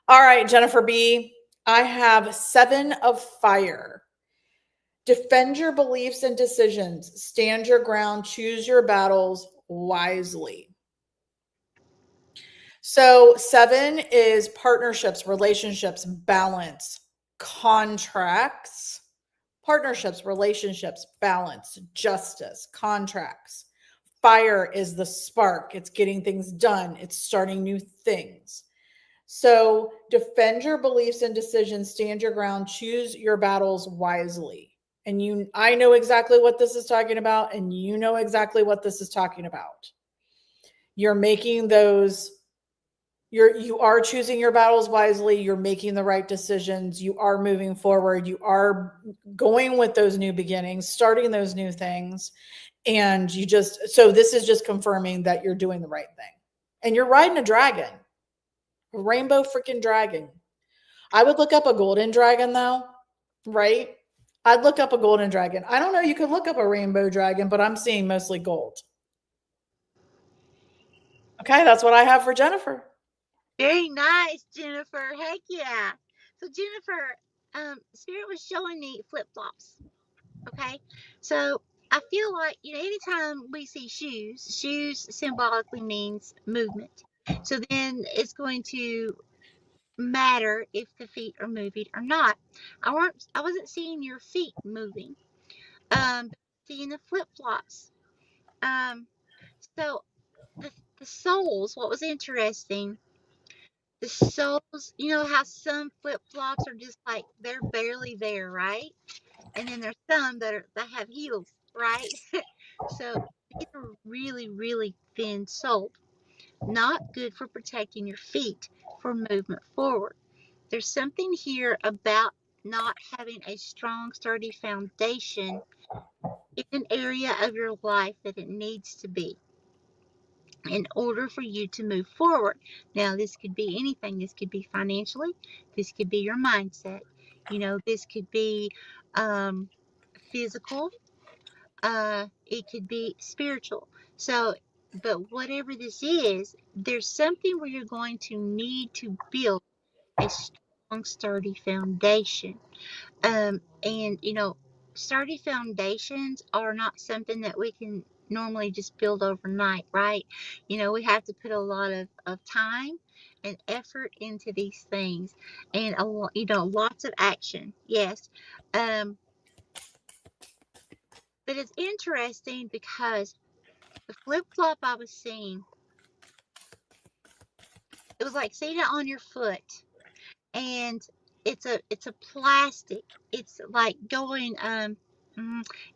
All right, Jennifer B. I have 7 of Fire. Defend your beliefs and decisions. Stand your ground. Choose your battles wisely. So, 7 is partnerships, relationships, balance, contracts, partnerships, relationships, balance, justice, contracts. Fire is the spark. It's getting things done. It's starting new things. So, defend your beliefs and decisions, stand your ground, choose your battles wisely. And I know exactly what this is talking about, and you know exactly what this is talking about. You're making those you are choosing your battles wisely, you're making the right decisions, you are moving forward, you are going with those new beginnings, starting those new things, and so this is just confirming that you're doing the right thing. And you're riding a dragon, a rainbow freaking dragon. I would look up a golden dragon though, right? I'd look up a golden dragon. I don't know, you could look up a rainbow dragon, but I'm seeing mostly gold. Okay, that's what I have for Jennifer. Very nice, Jennifer. Heck yeah. So Jennifer, Spirit was showing me flip flops. Okay, so I feel like anytime we see shoes symbolically means movement. So then it's going to matter if the feet are moving or not. I wasn't seeing your feet moving. But seeing the flip flops. Um, so the soles. What was interesting? The soles. You know how some flip flops are just like they're barely there, right? And then there's some that have heels, right? So these are really, really thin soled. Not good for protecting your feet for movement forward. There's something here about not having a strong, sturdy foundation in an area of your life that it needs to be in order for you to move forward. Now, this could be anything. This could be financially. This could be your mindset. This could be um, physical. It could be spiritual. So, but whatever this is, there's something where you're going to need to build a strong, sturdy foundation. And sturdy foundations are not something that we can normally just build overnight, right? We have to put a lot of time and effort into these things, and lots of action. Yes. Um, but it's interesting because the flip flop I was seeing, it was like seeing it on your foot, and it's a plastic. It's like going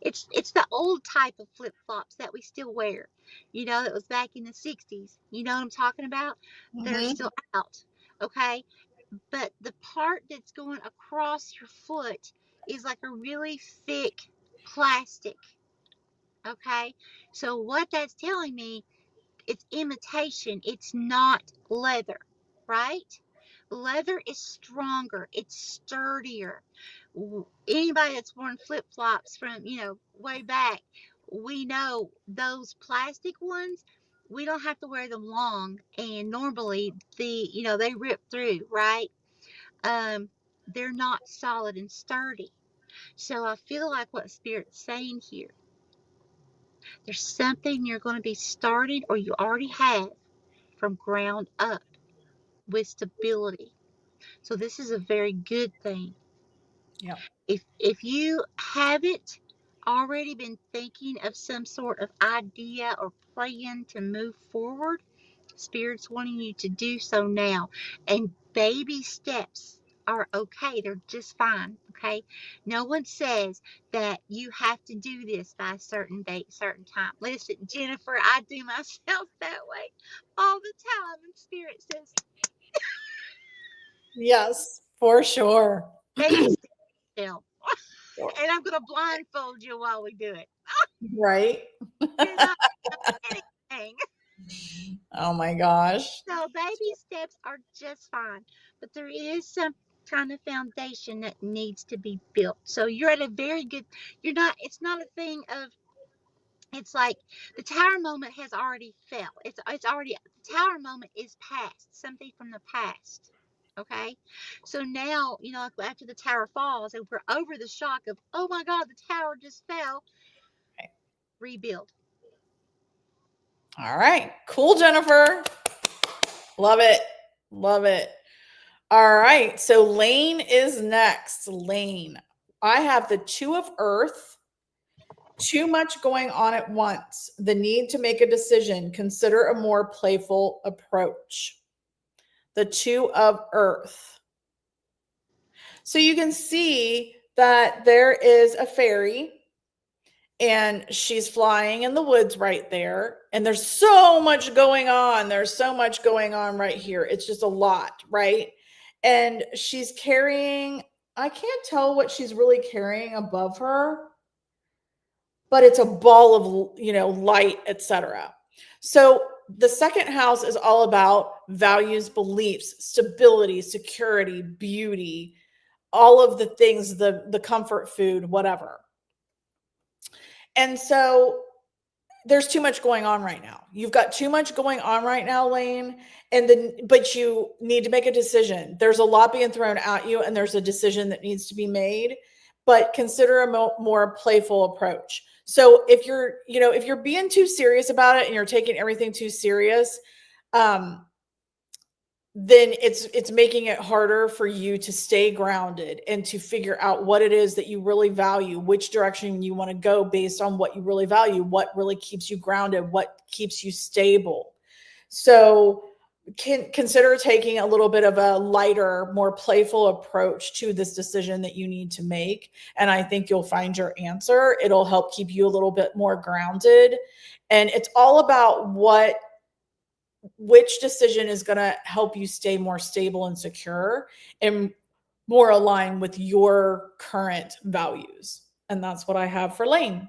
it's the old type of flip flops that we still wear. That was back in the 60s. You know what I'm talking about? They're Mm-hmm. still out. Okay, but the part that's going across your foot is like a really thick plastic. Okay, so what that's telling me, it's imitation. It's not leather, right? Leather is stronger. It's sturdier. Anybody that's worn flip flops from way back, we know those plastic ones. We don't have to wear them long, and normally they rip through, right? Um, they're not solid and sturdy. So I feel like what Spirit's saying here, there's something you're going to be starting or you already have from ground up with stability. So this is a very good thing. Yeah. If you haven't already been thinking of some sort of idea or plan to move forward, Spirit's wanting you to do so now. And baby steps are okay. They're just fine. Okay. No one says that you have to do this by a certain date, certain time. Listen, Jennifer, I do myself that way all the time. And Spirit says, Yes, for sure. baby steps still. And I'm going to blindfold you while we do it. Right. You're not anything. Oh my gosh. So baby steps are just fine, but there is some kind of foundation that needs to be built. So you're at a very good, it's not a thing of, it's like the tower moment has already fell. It's already, the tower moment is past, something from the past. Okay. So now, after the tower falls and we're over the shock of, oh my God, the tower just fell, rebuild. All right. Cool, Jennifer. Love it. Love it. All right. So Lane is next. Lane. I have the Two of Earth. Too much going on at once. The need to make a decision. Consider a more playful approach. The Two of Earth. So you can see that there is a fairy and she's flying in the woods right there. And there's so much going on. There's so much going on right here. It's just a lot, right? And she's carrying, I can't tell what she's really carrying above her, but it's a ball of, light, etc. So the second house is all about values, beliefs, stability, security, beauty, all of the things, the comfort food, whatever. And so there's too much going on right now. You've got too much going on right now, Lane, but you need to make a decision. There's a lot being thrown at you, and there's a decision that needs to be made. But consider a more playful approach. So if you're being too serious about it and you're taking everything too serious, um, then it's making it harder for you to stay grounded and to figure out what it is that you really value, which direction you want to go based on what you really value, what really keeps you grounded, what keeps you stable. So consider taking a little bit of a lighter, more playful approach to this decision that you need to make, and I think you'll find your answer. It'll help keep you a little bit more grounded, and it's all about which decision is going to help you stay more stable and secure and more aligned with your current values. And that's what I have for Lane.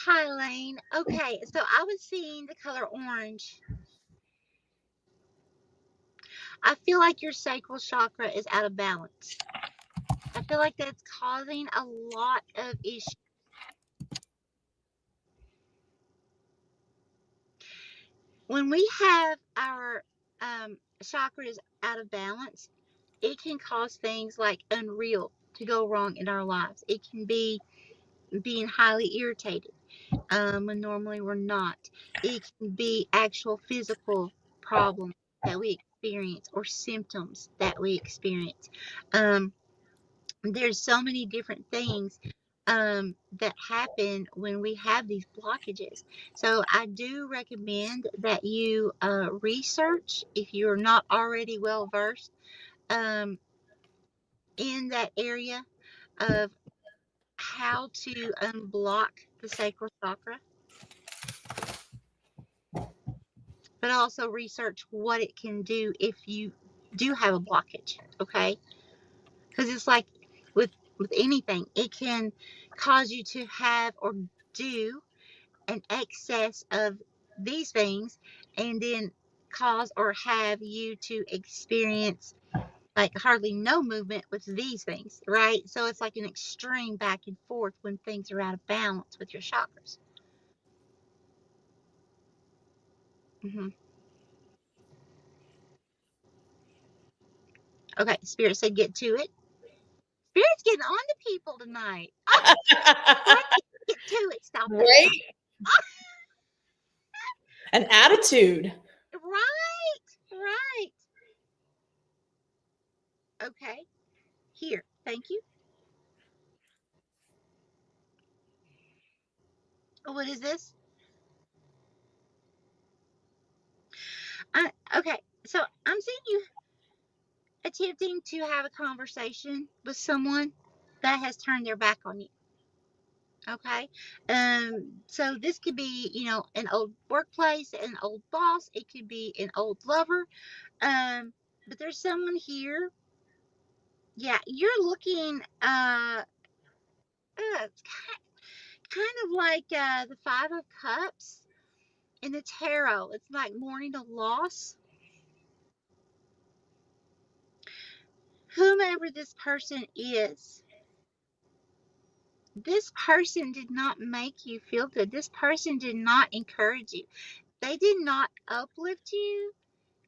Hi, Lane. Okay, so I was seeing the color orange. I feel like your sacral chakra is out of balance. I feel like that's causing a lot of issues. When we have our chakras out of balance, it can cause things like unreal to go wrong in our lives. It can be being highly irritated when normally we're not. It can be actual physical problems that we experience or symptoms that we experience. There's so many different things that happen when we have these blockages. So I do recommend that you research, if you're not already well versed in that area, of how to unblock the sacral chakra, but also research what it can do if you do have a blockage, okay? Because it's like with anything, it can cause you to have or do an excess of these things, and then cause or have you to experience like hardly no movement with these things, right? So it's like an extreme back and forth when things are out of balance with your chakras. hmm Okay, Spirit said get to it. Spirit's getting on to people tonight. Oh, right, get to it. Stop that. Right? An attitude. Right, right. Okay, here. Thank you. What is this? Okay, so I'm seeing you attempting to have a conversation with someone that has turned their back on you. Okay, so this could be, an old workplace, an old boss. It could be an old lover. But there's someone here. Yeah, you're looking. It's kind of like the Five of Cups in the tarot. It's like mourning a loss. Whomever this person is, this person did not make you feel good. This person did not encourage you. They did not uplift you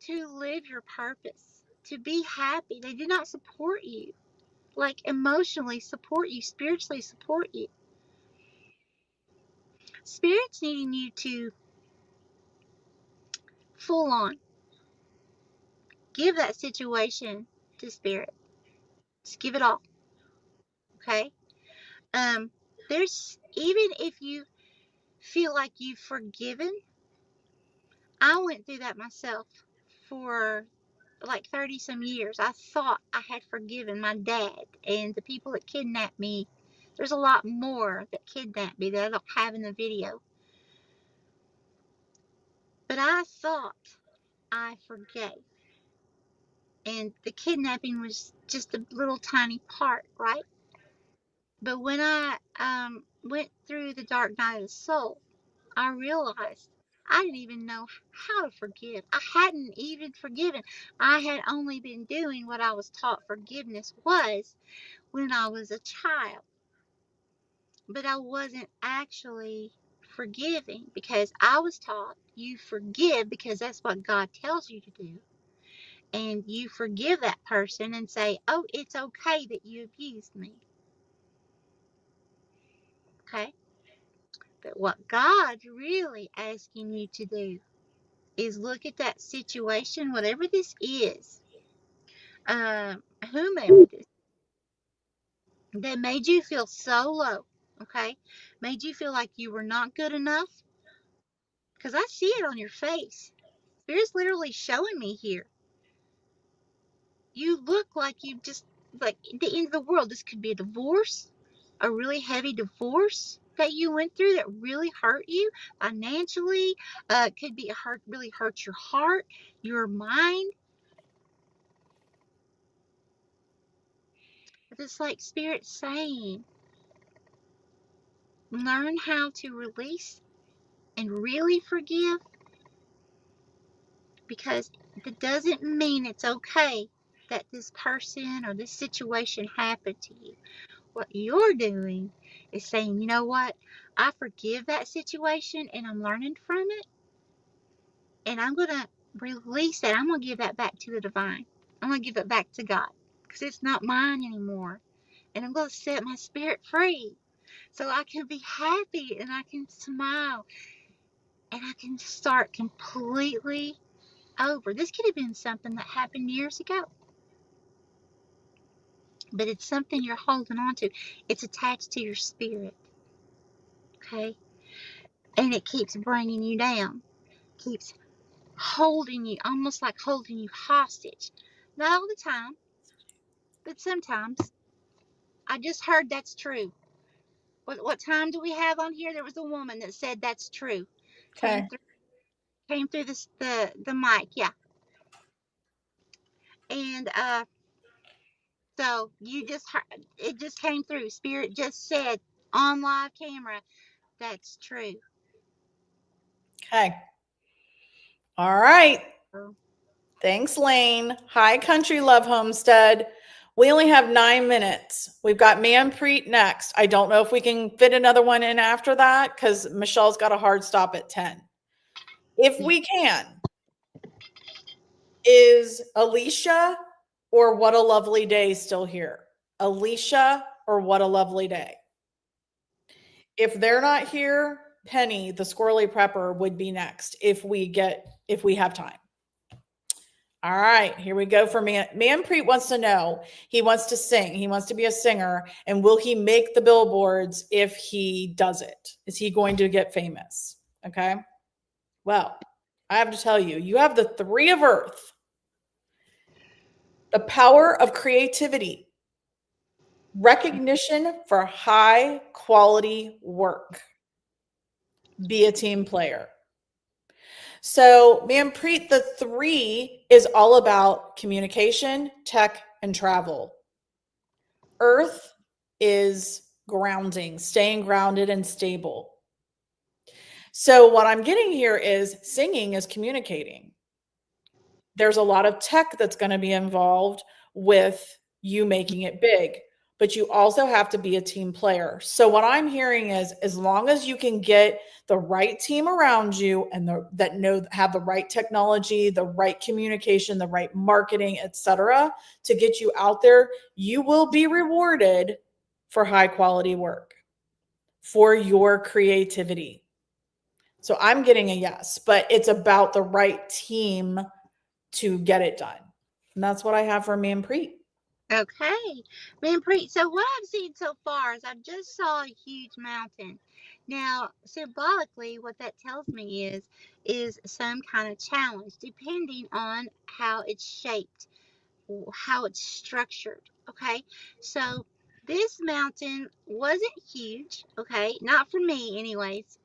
to live your purpose, to be happy. They did not support you, like emotionally support you, spiritually support you. Spirit's needing you to full on give that situation to Spirit. Just give it all. Okay? There's, even if you feel like you've forgiven, I went through that myself for like 30 some years. I thought I had forgiven my dad and the people that kidnapped me. There's a lot more that kidnapped me that I don't have in the video. But I thought I forgave. And the kidnapping was just a little tiny part, right? But when I went through the dark night of the soul, I realized I didn't even know how to forgive. I hadn't even forgiven. I had only been doing what I was taught forgiveness was when I was a child. But I wasn't actually forgiving, because I was taught you forgive because that's what God tells you to do. And you forgive that person and say, oh, it's okay that you abused me. Okay? But what God's really asking you to do is look at that situation, whatever this is, whomever this, that made you feel so low, okay? Made you feel like you were not good enough. Because I see it on your face. Spirit's literally showing me here. You look like you just, like the end of the world. This could be a divorce, a really heavy divorce that you went through that really hurt you financially. Could be really hurt your heart, your mind. But it's like Spirit saying, learn how to release and really forgive, because that doesn't mean it's okay that this person or this situation happened to you. What you're doing is saying, you know what? I forgive that situation and I'm learning from it, and I'm going to release that. I'm going to give that back to the divine. I'm going to give it back to God because it's not mine anymore. And I'm going to set my spirit free so I can be happy and I can smile and I can start completely over. This could have been something that happened years ago, but it's something you're holding on to. It's attached to your spirit, okay? And it keeps bringing you down, keeps holding you, almost like holding you hostage. Not all the time, but sometimes. I just heard that's true. What time do we have on here? There was a woman that said that's true. Okay. Came through the mic, yeah. And so you just heard, it just came through. Spirit just said on live camera, that's true. Okay. All right. So, Thanks, Lane. Hi, Country Love Homestead. We only have 9 minutes. We've got Manpreet next. I don't know if we can fit another one in after that because Michelle's got a hard stop at 10. If we can, is Alicia or What a Lovely Day still here? Alicia or What a Lovely Day? If they're not here, Penny, the squirrely prepper, would be next if we have time. All right, here we go for Manpreet wants to know. He wants to sing. He wants to be a singer. And will he make the billboards if he does it? Is he going to get famous? Okay. Well, I have to tell you, you have the 3 of Earth, the power of creativity, recognition for high quality work. Be a team player. So, Manpreet, the 3 is all about communication, tech, and travel. Earth is grounding, staying grounded and stable. So, what I'm getting here is singing is communicating. There's a lot of tech that's going to be involved with you making it big, but you also have to be a team player. So what I'm hearing is as long as you can get the right team around you and have the right technology, the right communication, the right marketing, etc., to get you out there, you will be rewarded for high quality work, for your creativity. So I'm getting a yes, but it's about the right team to get it done. And that's what I have for Manpreet. okay, Manpreet. So what I've seen so far is I just saw a huge mountain. Now, symbolically, what that tells me is some kind of challenge, depending on how it's shaped, how it's structured. Okay, so this mountain wasn't huge. Okay, not for me, anyways.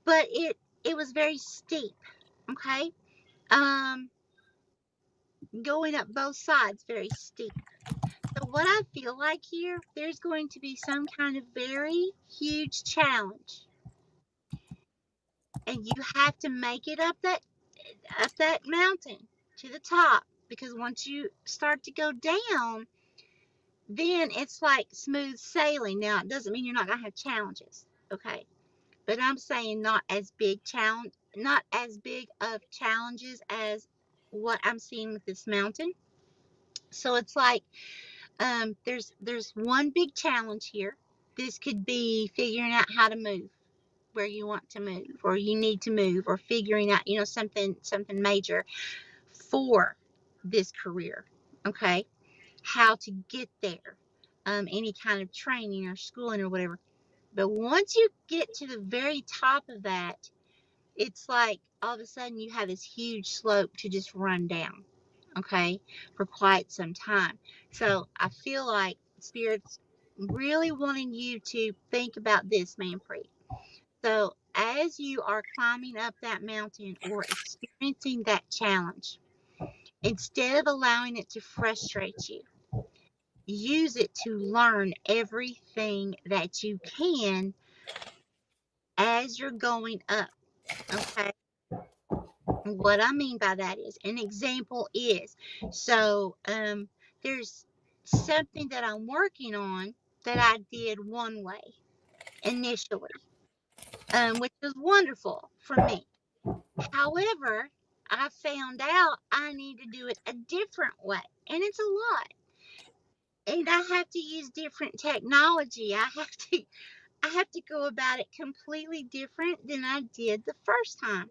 But it was very steep. Okay, going up both sides, very steep. So what I feel like here, there's going to be some kind of very huge challenge, and you have to make it up that mountain to the top, because once you start to go down, then it's like smooth sailing. Now, it doesn't mean you're not going to have challenges, Okay. But I'm saying not as big of challenges as what I'm seeing with this mountain. So it's like there's one big challenge here. This could be figuring out how to move where you want to move or you need to move, or figuring out, something major for this career. Okay. How to get there. Any kind of training or schooling or whatever. But once you get to the very top of that, it's like all of a sudden you have this huge slope to just run down, okay, for quite some time. So I feel like Spirit's really wanting you to think about this, Manpreet. So as you are climbing up that mountain or experiencing that challenge, instead of allowing it to frustrate you, use it to learn everything that you can as you're going up, okay? What I mean by that is, an example is, so there's something that I'm working on that I did one way initially, which was wonderful for me. However, I found out I need to do it a different way, and it's a lot. And I have to use different technology. I have to go about it completely different than I did the first time.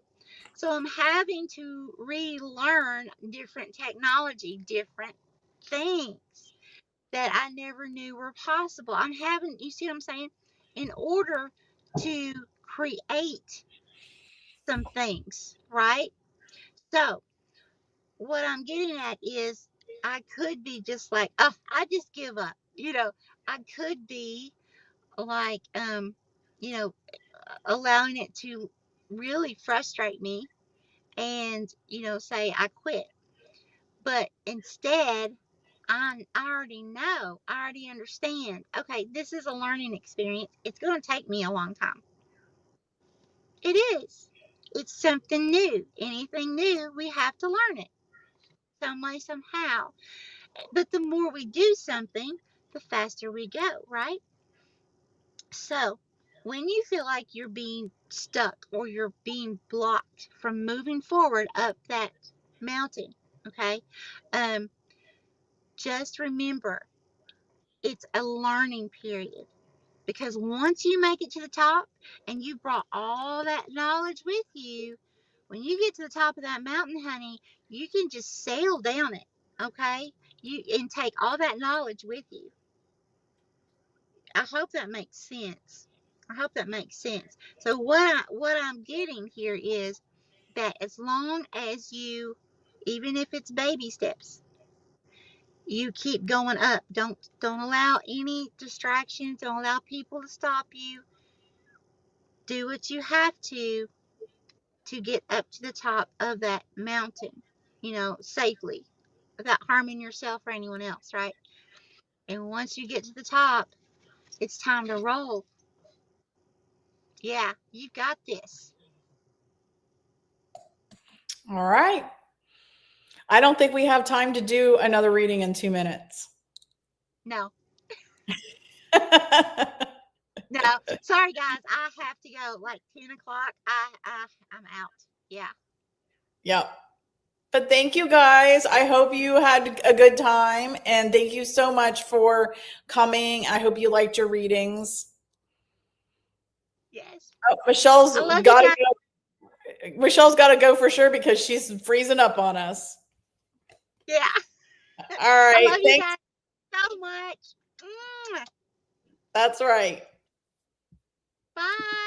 So I'm having to relearn different technology, different things that I never knew were possible. You see what I'm saying? In order to create some things, right? So what I'm getting at is, I could be just like, oh, I just give up. I could be like, you know, allowing it to really frustrate me and, say I quit. But instead, I already know, I already understand. Okay, this is a learning experience. It's going to take me a long time. It is. It's something new. Anything new, we have to learn it some way, somehow. But the more we do something, the faster we go, right? So, when you feel like you're being stuck or you're being blocked from moving forward up that mountain, okay, um, just remember it's a learning period. Because once you make it to the top and you brought all that knowledge with you, when you get to the top of that mountain, honey, you can just sail down it, okay? And take all that knowledge with you. I hope that makes sense. I hope that makes sense. So what I'm getting here is that as long as you, even if it's baby steps, you keep going up. Don't allow any distractions. Don't allow people to stop you. Do what you have to get up to the top of that mountain, safely, without harming yourself or anyone else, right? And once you get to the top, it's time to roll. Yeah, you got this. All right. I don't think we have time to do another reading in 2 minutes. No, no. Sorry, guys. I have to go. Like 10 o'clock. I'm out. Yeah. Yep. But thank you guys. I hope you had a good time. And thank you so much for coming. I hope you liked your readings. Yes. Oh, Michelle's I love you got to guys. go. Michelle's got to go for sure because she's freezing up on us. Yeah. All I right. love you Thanks. guys so much. That's right. Bye.